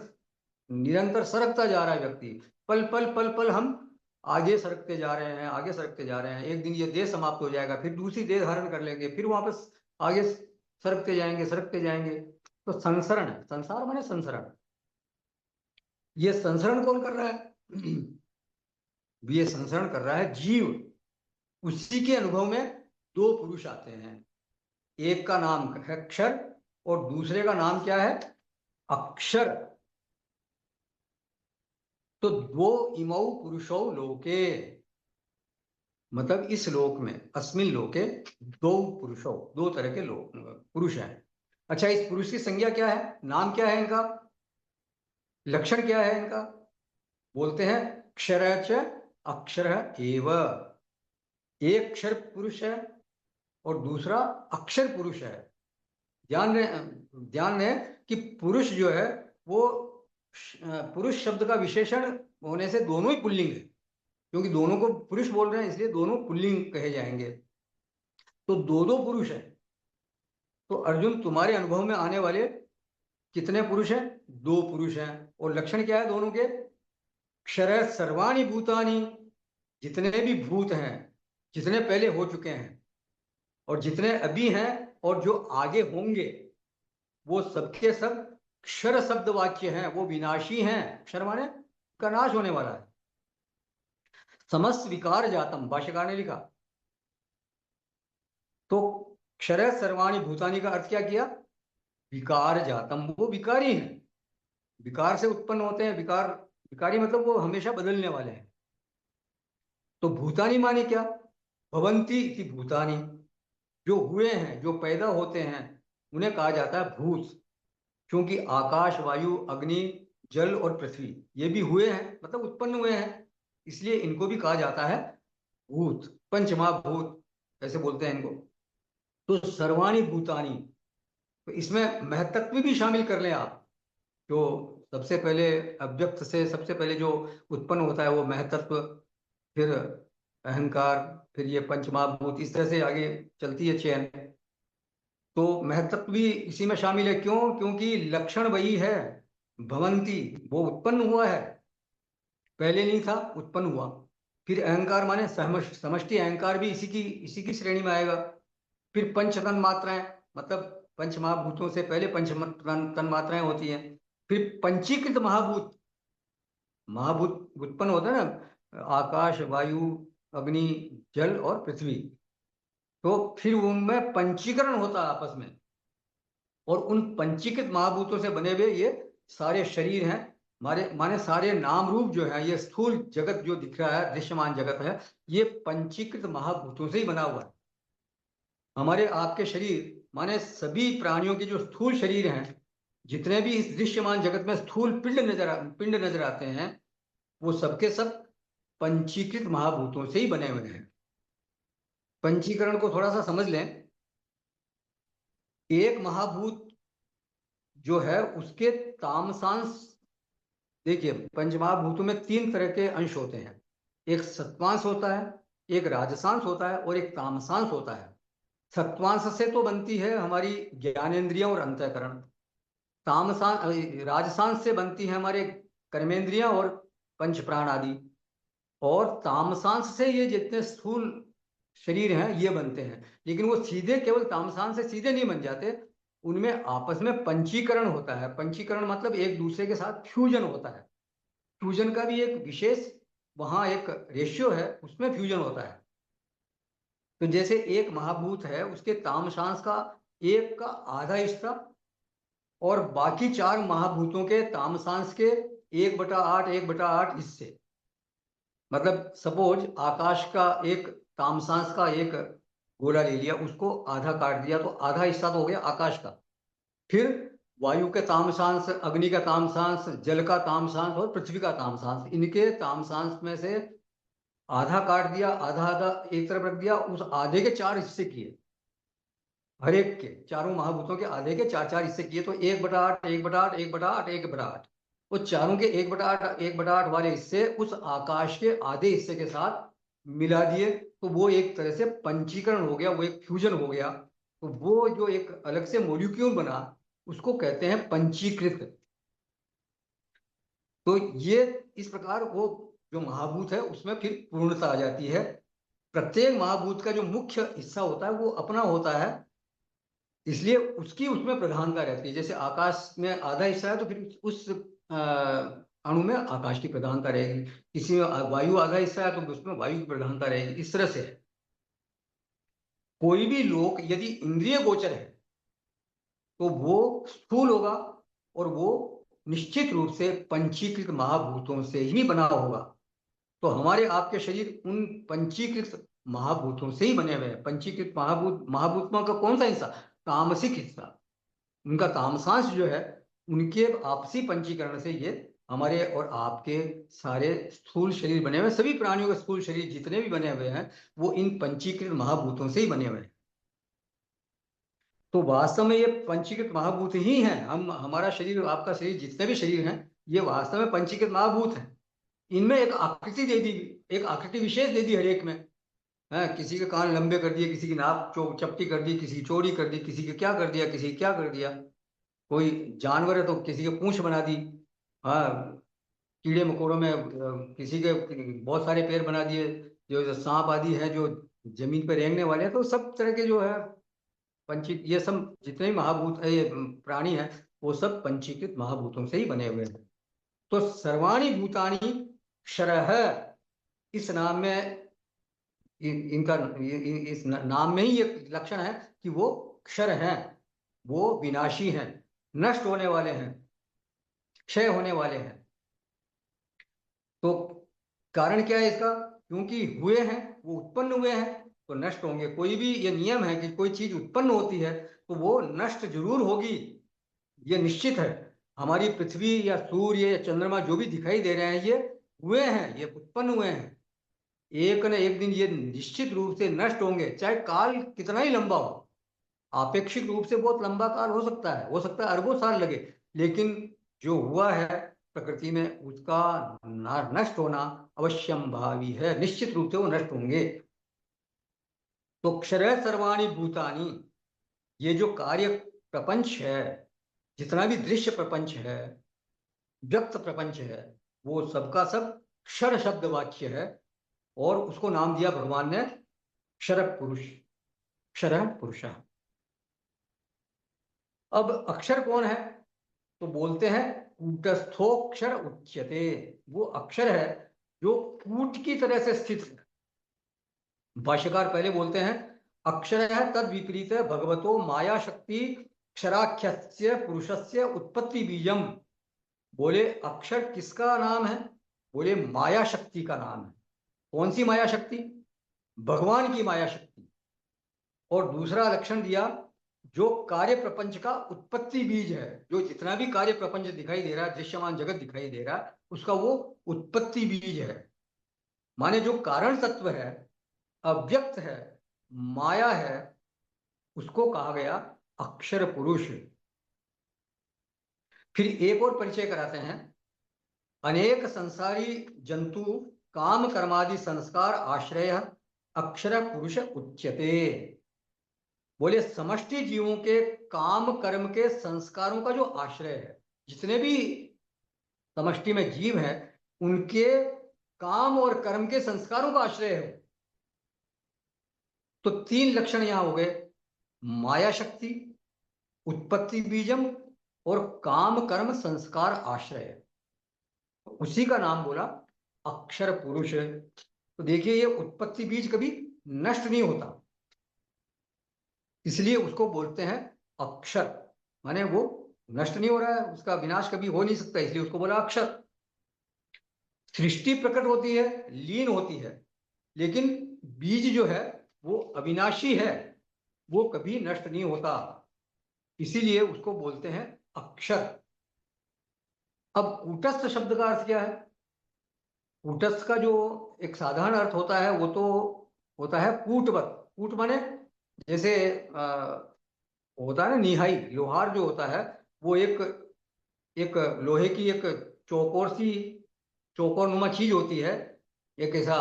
[SPEAKER 1] निरंतर सरकता जा रहा है व्यक्ति। पल पल पल पल हम आगे सरकते जा रहे हैं, आगे सरकते जा रहे हैं। एक दिन ये देह समाप्त हो जाएगा, फिर दूसरी देह धारण कर लेंगे, फिर वापस आगे सरकते जाएंगे, सरकते जाएंगे। तो संसरण है, संसार माने संसरण। ये संसरण कौन कर रहा है ये संसरण कर रहा है जीव। उसी के अनुभव में दो पुरुष आते हैं, एक का नाम है क्षर और दूसरे का नाम क्या है, अक्षर। तो दो इमौ पुरुषौ लोके, मतलब इस लोक में, अस्मिन लोके दो पुरुषौ, दो तरह के लोक पुरुष हैं। अच्छा, इस पुरुष की संज्ञा क्या है, नाम क्या है इनका, लक्षण क्या है इनका। बोलते हैं क्षर च अक्षर एव। एक क्षर पुरुष है और दूसरा अक्षर पुरुष है। ध्यान रहे कि पुरुष जो है वो पुरुष शब्द का विशेषण होने से दोनों ही पुल्लिंग है, क्योंकि दोनों को पुरुष बोल रहे हैं इसलिए दोनों पुल्लिंग कहे जाएंगे। तो दो दो पुरुष है। तो अर्जुन, तुम्हारे अनुभव में आने वाले कितने पुरुष हैं, दो पुरुष हैं। और लक्षण क्या है दोनों के, क्षर सर्वाणि भूतानि, जितने भी भूत हैं, जितने पहले हो चुके हैं, और जितने अभी हैं और जो आगे होंगे वो सबके सब क्षर शब्द वाच्य हैं, वो विनाशी हैं। क्षर माने का नाश होने वाला है। समस्त विकार जातम, भाष्यकार ने लिखा। तो क्षर सर्वाणि भूतानि का अर्थ क्या किया? विकार जातम, वो विकारी हैं, विकार से उत्पन्न होते हैं। विकार, विकारी मतलब वो हमेशा बदलने वाले हैं। तो भूतानी माने क्या? भवंती इति भूतानी, जो हुए हैं, जो पैदा होते हैं, उन्हें कहा जाता है भूत। क्योंकि आकाश, वायु, अग्नि, जल और पृथ्वी ये भी हुए हैं, मतलब उत्पन्न हुए हैं, इसलिए इनको भी कहा जाता है भूत, पंचमहाभूत ऐसे बोलते हैं इनको। तो सर्वाणी भूतानी, तो इसमें महतत्व भी शामिल कर लें आप। जो सबसे पहले अव्यक्त से सबसे पहले जो उत्पन्न होता है वो महतत्व, फिर अहंकार, फिर ये पंचमहाभूत, इस तरह से आगे चलती है चेन। तो महतत्व भी इसी में शामिल है। क्यों? क्योंकि लक्षण वही है, भवंती, वो उत्पन्न हुआ है, पहले नहीं था, उत्पन्न हुआ। फिर अहंकार माने समष्टि अहंकार भी इसी की श्रेणी में आएगा। फिर पंच तन मात्राएं, मतलब पंच महाभूतों से पहले पंच तन मात्राएं होती हैं। फिर पंचीकृत महाभूत, महाभूत उत्पन्न होता है ना, आकाश, वायु, अग्नि, जल और पृथ्वी। तो फिर उनमें पंचीकरण होता है आपस में, और उन पंचीकृत महाभूतों से बने हुए ये सारे शरीर हैं हमारे, माने सारे नाम रूप जो है, ये स्थूल जगत जो दिख रहा है, दृश्यमान जगत है, ये पंचीकृत महाभूतों से ही बना हुआ है। हमारे आपके शरीर माने सभी प्राणियों के जो स्थूल शरीर हैं, जितने भी इस दृश्यमान जगत में स्थूल पिंड नजर आते हैं, वो सबके सब पंचीकृत महाभूतों से ही बने हुए हैं। पंचीकरण को थोड़ा सा समझ लें। एक महाभूत जो है उसके तामसांश, देखिए पंचमहाभूतों में तीन तरह के अंश होते हैं। एक सत्वांश होता है, एक राजसांश होता है और एक तामसांश होता है। सत्वांश से तो बनती है हमारी ज्ञानेंद्रियां और अंतःकरण। तामसांश, राजसांश से बनती है हमारे कर्मेंद्रियां और पंच प्राण आदि। और तामसांश से ये जितने स्थूल शरीर हैं ये बनते हैं। लेकिन वो सीधे केवल तामसांश से सीधे नहीं बन जाते, उनमें आपस में पंचीकरण होता है। पंचीकरण मतलब एक दूसरे के साथ फ्यूजन होता है। फ्यूजन का भी एक विशेष वहां एक रेशियो है, उसमें फ्यूजन होता है। तो जैसे एक महाभूत है, उसके तामसांश का एक का आधा हिस्सा, और बाकी चार महाभूतों के तामसांश के 1/8, 1/8 हिस्से। मतलब सपोज आकाश का एक तामसांश का एक गोला ले लिया, उसको आधा काट दिया, तो आधा हिस्सा तो हो गया आकाश का। फिर वायु के तामसांश, अग्नि का तामसांश, जल का तामसांश और पृथ्वी का तामसांश, इनके तामसांश में से आधा काट दिया, आधा आधा एक तरफ रख दिया, उस आधे के चार हिस्से किए। हर एक के, चारों महाभूतों के आधे के चार चार हिस्से किए, तो 1/8, 1/8, 1/8, 1/8। वो चारों के 1/8, 1/8 वाले हिस्से उस आकाश के आधे हिस्से के साथ मिला दिए, तो वो एक तरह से पंचीकरण हो गया, वो एक फ्यूजन हो गया। तो वो जो एक अलग से मॉलिक्यूल बना, उसको कहते हैं पंचीकृत। तो ये इस प्रकार वो जो महाभूत है उसमें फिर पूर्णता आ जाती है। प्रत्येक महाभूत का जो मुख्य हिस्सा होता है वो अपना होता है, इसलिए उसकी उसमें प्रधानता रहती है। जैसे आकाश में आधा हिस्सा है, तो फिर उस अणु में आकाश की प्रधानता रहेगी। किसी में वायु आधा हिस्सा है, तो उसमें वायु की प्रधानता रहेगी। इस तरह से है। कोई भी लोक यदि इंद्रिय गोचर है तो वो स्थूल होगा, और वो निश्चित रूप से पंचीकृत महाभूतों से ही बना होगा। तो हमारे आपके शरीर उन पंचीकृत महाभूतों से ही बने हुए हैं। पंचीकृत महाभूतों का कौन सा हिस्सा? तामसिक हिस्सा, उनका तामसांश जो है, उनके आपसी पंचीकरण से ये हमारे और आपके सारे स्थूल शरीर बने हुए हैं। सभी प्राणियों के स्थूल शरीर जितने भी बने हुए हैं वो इन पंचीकृत महाभूतों से ही बने हुए हैं। तो वास्तव में ये पंचीकृत महाभूत ही हैं। हम, हमारा शरीर, आपका शरीर, जितने भी शरीर हैं, ये वास्तव में पंचीकृत महाभूत हैं। इनमें एक आकृति दे दी, एक आकृति विशेष दे दी हर एक में। है, किसी के कान लंबे कर दिए, किसी की नाक चपटी कर दी, किसी की चौड़ी कर दी, किसी के क्या कर दिया, किसी की क्या कर दिया। कोई जानवर है तो किसी के पूंछ बना दी। हाँ, कीड़े मकोड़ों में किसी के बहुत सारे पैर बना दिए। जो जो सांप आदि है जो जमीन पर रेंगने वाले हैं, तो सब तरह के जो है पंची, ये सब जितने भी महाभूत है, ये प्राणी है, वो सब पंचीकृत महाभूतों से ही बने हुए हैं। तो सर्वाणी भूतानी क्षरः, इस नाम में इनका इस नाम में ही ये लक्षण है कि वो क्षर हैं, वो विनाशी हैं, नष्ट होने वाले हैं, क्षय होने वाले हैं। तो कारण क्या है इसका? क्योंकि हुए हैं, वो उत्पन्न हुए हैं, तो नष्ट होंगे। कोई भी ये नियम है कि कोई चीज उत्पन्न होती है तो वो नष्ट जरूर होगी, ये निश्चित है। हमारी पृथ्वी या सूर्य या चंद्रमा जो भी दिखाई दे रहे हैं, ये हुए हैं, ये उत्पन्न हुए हैं। एक न एक दिन ये निश्चित रूप से नष्ट होंगे, चाहे काल कितना ही लंबा हो। आपेक्षिक रूप से बहुत लंबा काल हो सकता है अरबों साल लगे, लेकिन जो हुआ है प्रकृति में, उसका नष्ट होना अवश्यंभावी है, निश्चित रूप से वो नष्ट होंगे। तो क्षर सर्वाणी भूतानी, ये जो कार्य प्रपंच है, जितना भी दृश्य प्रपंच है, व्यक्त प्रपंच है, वो सबका सब क्षर शब्द वाच्य है। और उसको नाम दिया भगवान ने क्षर पुरुष, क्षर पुरुष। अब अक्षर कौन है? तो बोलते हैं कूटस्थोक्षर उच्यते, वो अक्षर है जो कूट की तरह से स्थित है। भाष्यकार पहले बोलते हैं अक्षर है तद विपरीत भगवतो माया शक्ति क्षराख्यस्य पुरुषस्य उत्पत्ति बीजम। बोले अक्षर किसका नाम है? बोले माया शक्ति का नाम है। कौन सी माया शक्ति? भगवान की माया शक्ति। और दूसरा लक्षण दिया, जो कार्य प्रपंच का उत्पत्ति बीज है, जो जितना भी कार्य प्रपंच दिखाई दे रहा है, दृश्यमान जगत दिखाई दे रहा है, उसका वो उत्पत्ति बीज है। माने जो कारण तत्व है, अव्यक्त है, माया है, उसको कहा गया अक्षर पुरुष। फिर एक और परिचय कराते हैं, अनेक संसारी जंतु काम कर्मादि संस्कार आश्रय अक्षर पुरुष उच्यते। बोले समष्टि जीवों के काम कर्म के संस्कारों का जो आश्रय है, जितने भी समष्टि में जीव हैं, उनके काम और कर्म के संस्कारों का आश्रय है। तो तीन लक्षण यहां हो गए, माया शक्ति, उत्पत्ति बीजम, और काम कर्म संस्कार आश्रय। उसी का नाम बोला अक्षर पुरुष। तो देखिए, ये उत्पत्ति बीज कभी नष्ट नहीं होता, इसलिए उसको बोलते हैं अक्षर। माने वो नष्ट नहीं हो रहा है, उसका विनाश कभी हो नहीं सकता, इसलिए उसको बोला अक्षर। सृष्टि प्रकट होती है, लीन होती है, लेकिन बीज जो है वो अविनाशी है, वो कभी नष्ट नहीं होता, इसीलिए उसको बोलते हैं अक्षर। अब कूटस्थ शब्द का अर्थ क्या है? कूटस्थ का जो एक साधारण अर्थ होता है, वो तो होता है कूटवत। कूट माने जैसे होता है ना, निहाई लोहार जो होता है, वो एक एक लोहे की एक चौकोर सी, चौकोर नुमा चीज होती है, एक ऐसा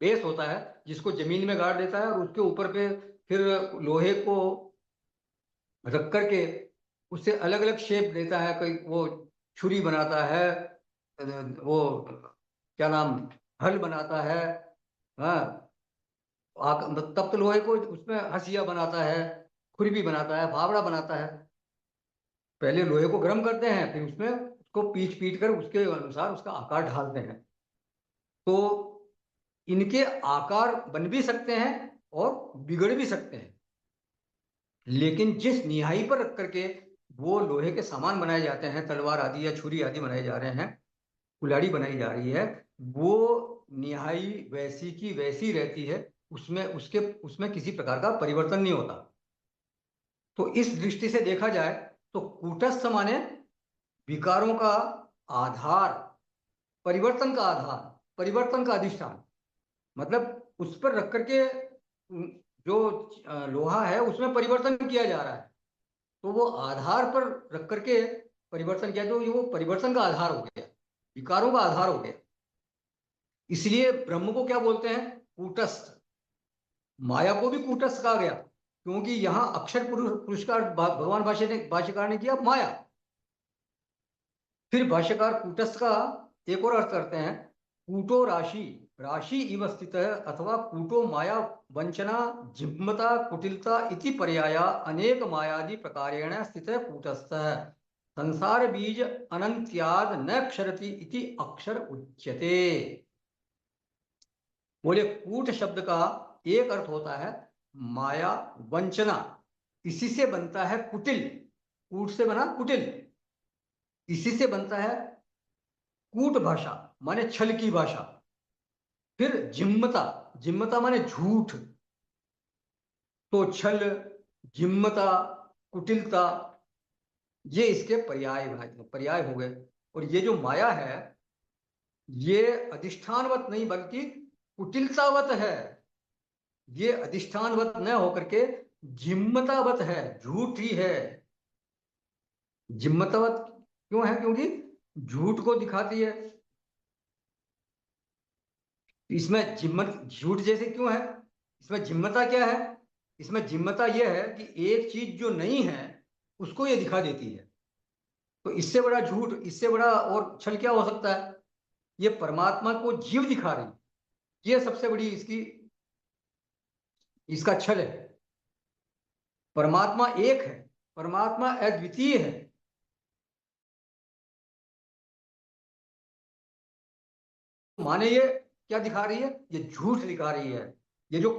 [SPEAKER 1] बेस होता है जिसको जमीन में गाड़ देता है, और उसके ऊपर पे फिर लोहे को रख करके उससे अलग अलग शेप देता है। कोई वो छुरी बनाता है, वो क्या नाम, हल बनाता है, हाँ, तप्त लोहे को उसमें हंसिया बनाता है, खुरपी बनाता है, फावड़ा बनाता है। पहले लोहे को गर्म करते हैं, फिर उसमें उसको पीट पीट कर उसके अनुसार उसका आकार ढालते हैं। तो इनके आकार बन भी सकते हैं और बिगड़ भी सकते हैं, लेकिन जिस निहाई पर रख करके वो लोहे के सामान बनाए जाते हैं, तलवार आदि या छुरी आदि बनाए जा रहे हैं, कुल्हाड़ी बनाई जा रही है, वो निहाई वैसी की वैसी रहती है, उसमें किसी प्रकार का परिवर्तन नहीं होता। तो इस दृष्टि से देखा जाए तो कूटस्थ माने विकारों का आधार, परिवर्तन का आधार, परिवर्तन का अधिष्ठान। मतलब उस पर रख करके जो लोहा है उसमें परिवर्तन किया जा रहा है, तो वो आधार पर रख करके परिवर्तन किया, तो ये वो परिवर्तन का आधार हो गया, विकारों का आधार हो गया। इसलिए ब्रह्म को क्या बोलते हैं? कूटस्थ। माया को भी कूटस्थ कहा गया, क्योंकि यहां अक्षर पुरुष का अर्थ भगवान भाष्यकार ने किया माया। फिर भाष्यकार कूटस्थ का एक और अर्थ करते हैं, कूटो राशि। राशि इव स्थितः अथवा कूटो माया वंचना जिह्मता कुटिलता इति पर्याया अनेक मायादि प्रकारेण स्थितः कूटस्थः संसार बीज अनंत्याद न क्षरति इति अक्षर उच्यते। बोले कूट शब्द का एक अर्थ होता है माया वंचना, इसी से बनता है कुटिल, कूट से बना कुटिल, इसी से बनता है कूट भाषा माने छल की भाषा। फिर जिम्मता, जिम्मता माने झूठ, तो छल, जिम्मता, कुटिलता ये इसके पर्याय पर्याय हो गए। और ये जो माया है ये अधिष्ठानवत नहीं बल्कि कुटिलतावत है, ये अधिष्ठानवत न होकर के जिम्मतावत है, झूठी है। जिम्मतावत क्यों है? क्योंकि झूठ को दिखाती है। इसमें जिम्मत झूठ जैसे क्यों है? इसमें जिम्मता क्या है? इसमें जिम्मता यह है कि एक चीज जो नहीं है उसको ये दिखा देती है। तो इससे बड़ा झूठ, इससे बड़ा और छल क्या हो सकता है? ये परमात्मा को जीव दिखा रही, ये सबसे बड़ी इसकी इसका छल है। परमात्मा एक है, परमात्मा अद्वितीय है। माने ये क्या दिखा रही है? ये झूठ दिखा रही है। ये जो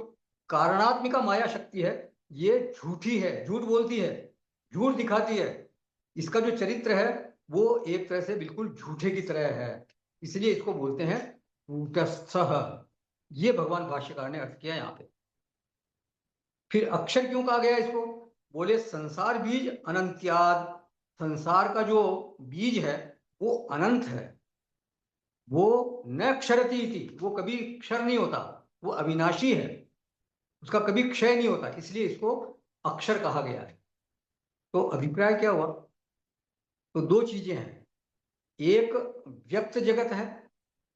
[SPEAKER 1] कारणात्मिका माया शक्ति है ये झूठी है, झूठ बोलती है, झूठ दिखाती है। इसका जो चरित्र है वो एक तरह से बिल्कुल झूठे की तरह है, इसलिए इसको बोलते हैं कूटस्थः। ये भगवान भाष्यकार ने अर्थ किया यहाँ पे। फिर अक्षर क्यों कहा गया इसको? बोले संसार बीज अनंत्याद, संसार का जो बीज है वो अनंत है, वो न क्षरती थी, वो कभी क्षर नहीं होता, वो अविनाशी है, उसका कभी क्षय नहीं होता, इसलिए इसको अक्षर कहा गया है। तो अभिप्राय क्या हुआ? तो दो चीजें हैं, एक व्यक्त जगत है,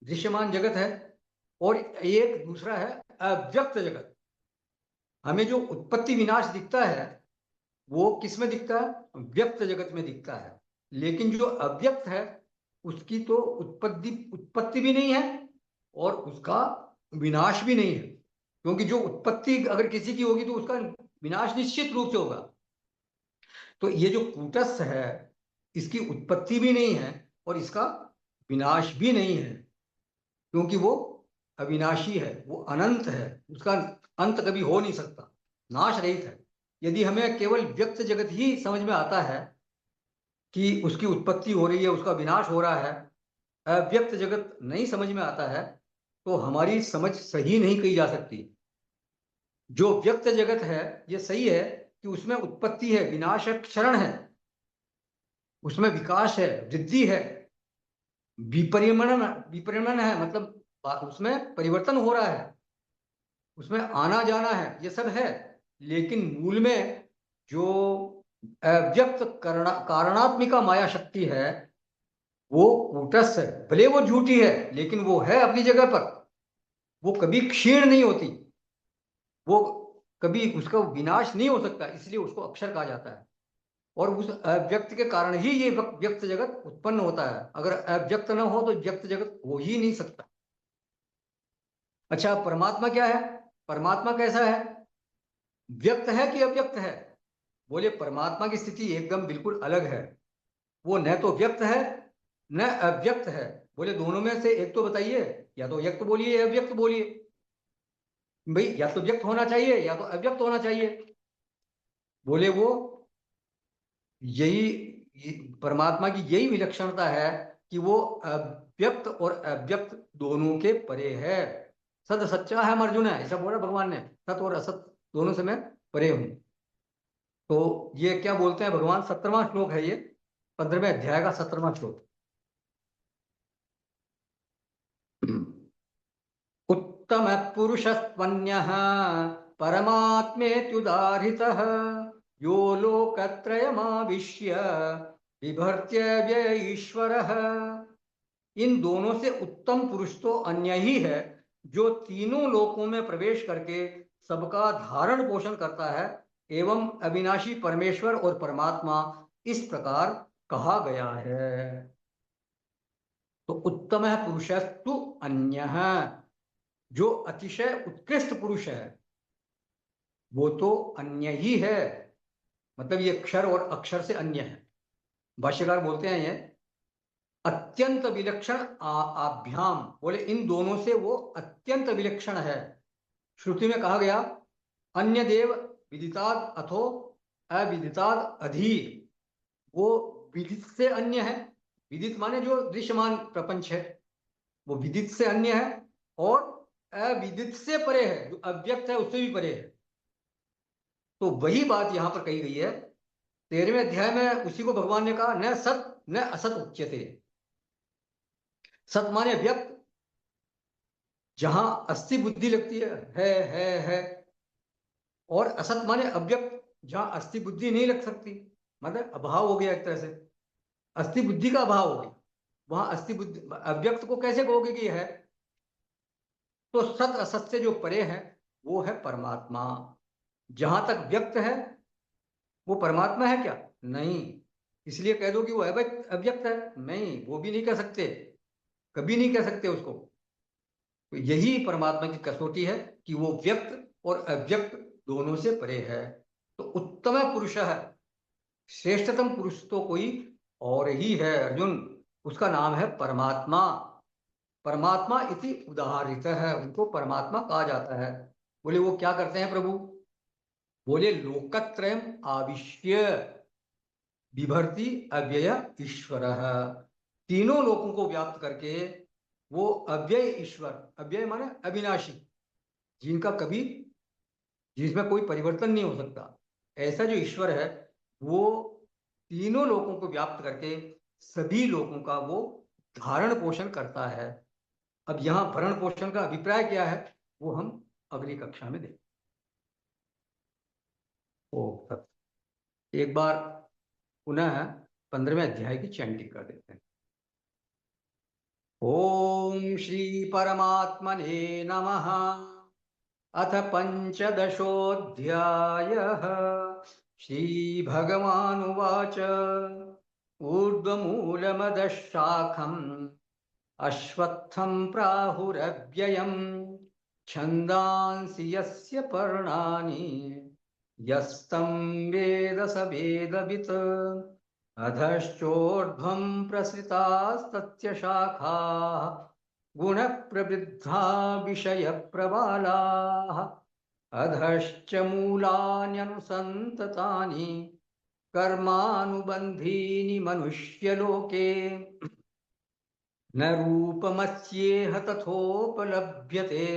[SPEAKER 1] दृश्यमान जगत है, और एक दूसरा है अव्यक्त जगत। हमें जो उत्पत्ति विनाश दिखता है वो किस में दिखता है? व्यक्त जगत में दिखता है। लेकिन जो अव्यक्त है उसकी तो उत्पत्ति उत्पत्ति भी नहीं है और उसका विनाश भी नहीं है, क्योंकि जो उत्पत्ति अगर किसी की होगी तो उसका विनाश निश्चित रूप से होगा। तो ये जो कूटस्थ है इसकी उत्पत्ति भी नहीं है और इसका विनाश भी नहीं है, क्योंकि वो अविनाशी है, वो अनंत है, उसका अंत कभी हो नहीं सकता, नाश रहित है। यदि हमें केवल व्यक्त जगत ही समझ में आता है कि उसकी उत्पत्ति हो रही है, उसका विनाश हो रहा है, अव्यक्त जगत नहीं समझ में आता है, तो हमारी समझ सही नहीं कही जा सकती। जो व्यक्त जगत है ये सही है कि उसमें उत्पत्ति है, विनाश है, क्षरण है, उसमें विकास है, वृद्धि है, विपरिमणन विपरिमण है, मतलब उसमें परिवर्तन हो रहा है, उसमें आना जाना है, ये सब है। लेकिन मूल में जो अव्यक्त कारणात्मिका माया शक्ति है वो कूटस्थ है। भले वो झूठी है लेकिन वो है अपनी जगह पर, वो कभी क्षीण नहीं होती, वो कभी उसका विनाश नहीं हो सकता, इसलिए उसको अक्षर कहा जाता है। और उस अव्यक्त के कारण ही ये व्यक्त जगत उत्पन्न होता है, अगर अव्यक्त न हो तो व्यक्त जगत हो ही नहीं सकता। अच्छा, परमात्मा क्या है? परमात्मा कैसा है? व्यक्त है कि अव्यक्त है? बोले परमात्मा की स्थिति एकदम बिल्कुल अलग है, वो न तो व्यक्त है न अव्यक्त है। बोले दोनों में से एक तो बताइए, या तो व्यक्त बोलिए या अव्यक्त बोलिए। भाई या तो व्यक्त होना चाहिए या तो अव्यक्त होना चाहिए। बोले वो परमात्मा की यही विलक्षणता है कि वो अव्यक्त और अव्यक्त दोनों के परे है। सद सच्चा है अर्जुन है, ऐसा बोला भगवान ने, सत और असत दोनों से मैं परे हूं। तो ये क्या बोलते हैं भगवान? 17वां श्लोक है ये, 15वें अध्याय का 17वां श्लोक। उत्तम पुरुषस्त्वन्यः परमात्मेत्युदाहृतः यो लोकत्रयमाविश्य बिभर्त्य व्यय ईश्वरः। इन दोनों से उत्तम पुरुष तो अन्य ही है, जो तीनों लोकों में प्रवेश करके सबका धारण पोषण करता है, एवं अविनाशी परमेश्वर और परमात्मा इस प्रकार कहा गया है। तो उत्तम पुरुषस्तु अन्य, जो अतिशय उत्कृष्ट पुरुष है वो तो अन्य ही है। मतलब ये क्षर और अक्षर से अन्य है। भाष्यकार बोलते हैं ये अत्यंत विलक्षण आभ्याम, बोले इन दोनों से वो अत्यंत विलक्षण है। श्रुति में कहा गया अन्य देव विदिताद अथो अविदिताद अधि, वो विदित से अन्य है। विदित माने जो दृश्यमान प्रपंच है वो विदित से अन्य है, और अविदित से परे है, जो अव्यक्त है उससे भी परे है। तो वही बात यहां पर कही गई है 13वें अध्याय में। उसी को भगवान ने कहा न सत न असत उच्यते। सत माने व्यक्त, जहां अस्थि बुद्धि लगती है, और असत माने अव्यक्त, जहां अस्थि बुद्धि नहीं लग सकती, मतलब अभाव हो गया एक तरह से, अस्थि बुद्धि का अभाव हो गया। वहां अस्थि बुद्धि अव्यक्त को कैसे कहोगे कि है? तो सत असत से जो परे है वो है परमात्मा। जहां तक व्यक्त है वो परमात्मा है क्या? नहीं। इसलिए कह दो कि वो अव्यक्त है, नहीं, वो भी नहीं कह सकते, कभी नहीं कह सकते उसको। तो यही परमात्मा की कसौटी है कि वो व्यक्त और अव्यक्त दोनों से परे है। तो उत्तम पुरुष है, श्रेष्ठतम पुरुष तो कोई और ही है अर्जुन, उसका नाम है परमात्मा। परमात्मा इति उदाहरित है, उनको परमात्मा कहा जाता है। बोले वो क्या करते हैं प्रभु? बोले लोकत्रयम आविश्य बिभर्ति अव्यय ईश्वर। तीनों लोगों को व्याप्त करके वो अव्यय ईश्वर, अव्यय माने अविनाशी, जिनका कभी, जिसमें कोई परिवर्तन नहीं हो सकता, ऐसा जो ईश्वर है वो तीनों लोगों को व्याप्त करके सभी लोगों का वो धारण पोषण करता है। अब यहाँ भरण पोषण का अभिप्राय क्या है वो हम अगली कक्षा में देखें। ओ एक बार पुनः 15वें अध्याय की चैंटिंग कर देते हैं। ओम श्री परमात्मने नमः। अथ पंचदशोऽध्यायः। श्रीभगवानुवाच ऊर्ध्वमूलमदः शाखम् अश्वत्थं प्राहुरव्ययम् छन्दांसि यस्य पर्णानि यस्तं वेद स वेदवित्। अधश्चोर्ध्वं प्रसृतास्तस्य शाखाः गुणप्रवृद्धा विषयप्रबालाः। अधश्च मूलान्यनुसन्ततानि कर्मानुबन्धीनि मनुष्यलोके। न रूपमस्येह तथोपलभ्यते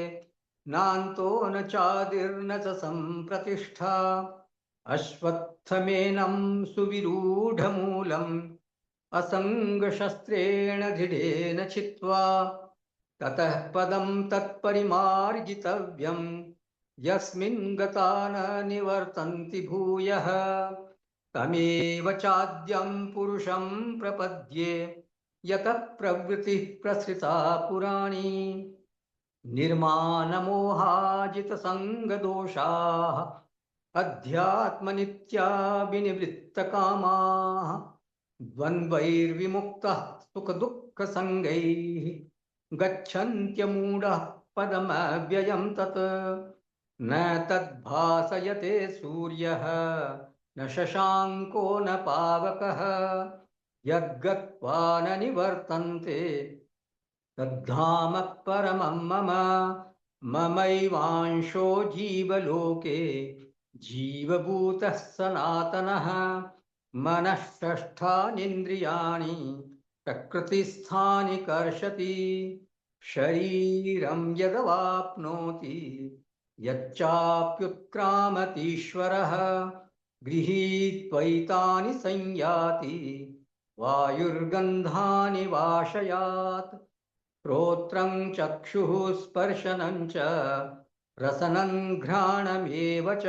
[SPEAKER 1] नान्तो न चादिर्न च सम्प्रतिष्ठा। अश्वत्थमेनं सुविरूढमूलम् असङ्गशस्त्रेण दृढेन छित्त्वा ततः पदं तत्परिमार्गितव्यम् यस्मिन् गता न निवर्तन्ति भूयः। तमेव चाद्यं पुरुषं प्रपद्ये यतः प्रवृत्तिः प्रसृता पुराणी। निर्मानमोहाजितसङ्गदोषाः अध्यात्मनित्या विनिवृत्तकामाः द्वन्द्वैर्विमुक्तः सुखदुःखसङ्गैः गच्छन्त्यमूढः पदमव्ययं तत्। न तद्भासयते सूर्यः न शशाङ्को न पावकः यद्गत्वा न निवर्तन्ते तद्धाम परमं मम। ममैवांशो जीवलोके जीवभूतः सनातनः। मनःषष्ठानीन्द्रियाणि प्रकृतिस्थानि कर्षति। शरीरं यदवाप्नोति यच्चाप्युत्क्रामतीश्वरः गृहीत्वैतानि संयाति वायुर्गन्धानि वाशयात्। श्रोत्रं चक्षुः स्पर्शनं च रसनं घ्राणमेव च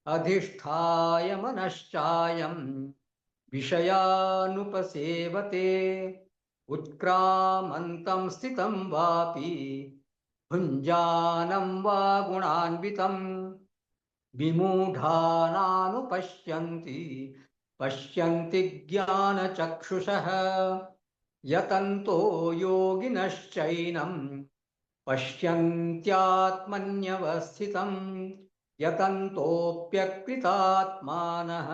[SPEAKER 1] अधिष्ठाय मनश्चायं विषयानुपसेवते। उत्क्रामन्तं स्थितं वापि भुञ्जानं वा गुणान्वितं विमूढानानुपश्यन्ति पश्यन्ति ज्ञानचक्षुषः। यतन्तो योगिनश्चैनं पश्यन्त्यात्मन्यवस्थितं यतन्तोऽप्यकृतात्मानः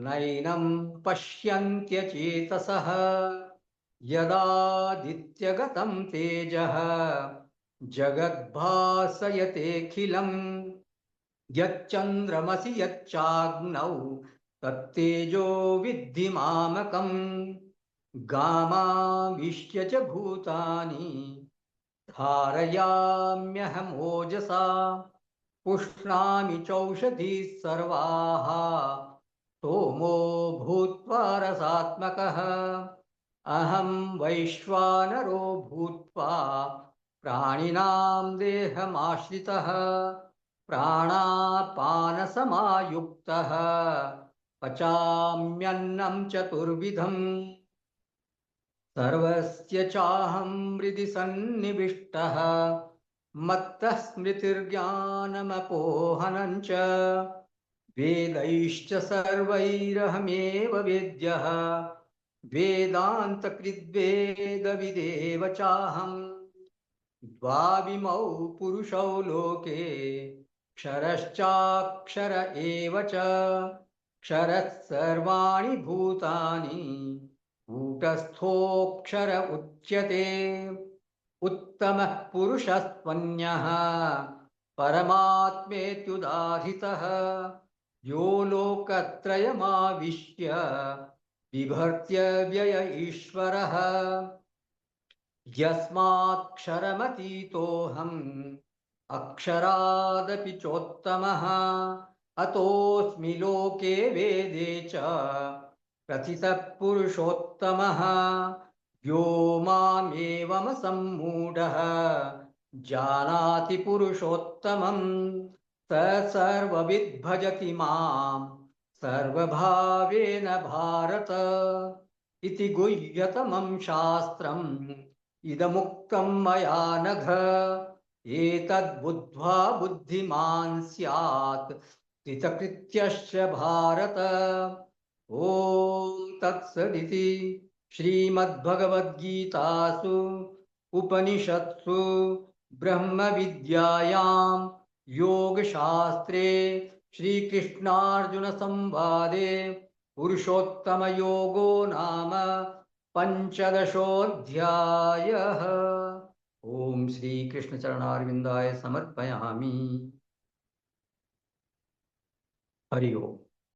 [SPEAKER 1] नैनं पश्यन्त्यचेतसः यदादित्यगतं तेजः जगद्भासयतेऽखिलम् यच्चन्द्रमसि यच्चाग्नौ तत्तेजो विद्धि मामकम् गामाविश्य च भूतानि धारयाम्यहमोजसा पुष्णामि चौषधीः सर्वाः सोमो भूत्वा रसात्मकः अहं वैश्वानरो भूत्वा प्राणिनां देहमाश्रितः प्राणापानसमायुक्तः पचाम्यन्नं चतुर्विधम् सर्वस्य चाहं हृदि सन्निविष्टः मत्तः स्मृतिर्ज्ञानमपोहनं च वेदैश्च सर्वैरहमेव वेद्यः वेदान्तकृद्वेदविदेव चाहम् द्वाविमौ पुरुषौ लोके क्षरश्चाक्षर एव च क्षरः सर्वाणि भूतानि कूटस्थोऽक्षर उच्यते उत्तमः पुरुषस्त्वन्यः परमात्मेत्युदाहृतः यो लोकत्रयमाविश्य बिभर्त्य व्यय ईश्वरः यस्माक्षरमतीतोऽहम् अक्षरादपि चोत्तमः अतोऽस्मि लोके वेदे च प्रथितः पुरुषोत्तमः यो मामेवमसम्मूढः जानाति पुरुषोत्तमम् स सर्वविद् भजति मां सर्वभावेन भारत इति गुह्यतमं शास्त्रम् इदमुक्तं मया नघ एतद्बुद्ध्वा बुद्धिमान् स्यात् स्थितकृत्यश्च भारत ॐ तत्सदिति श्रीमद्भगवद्गीतासु उपनिषत्सु ब्रह्मविद्यायां योगशास्त्रे श्रीकृष्णार्जुनसंवादे पुरुषोत्तमयोगो नाम पंचदशोऽध्यायः। ओम श्री कृष्ण चरणारविंदाय समर्पयामि। हरि ओम।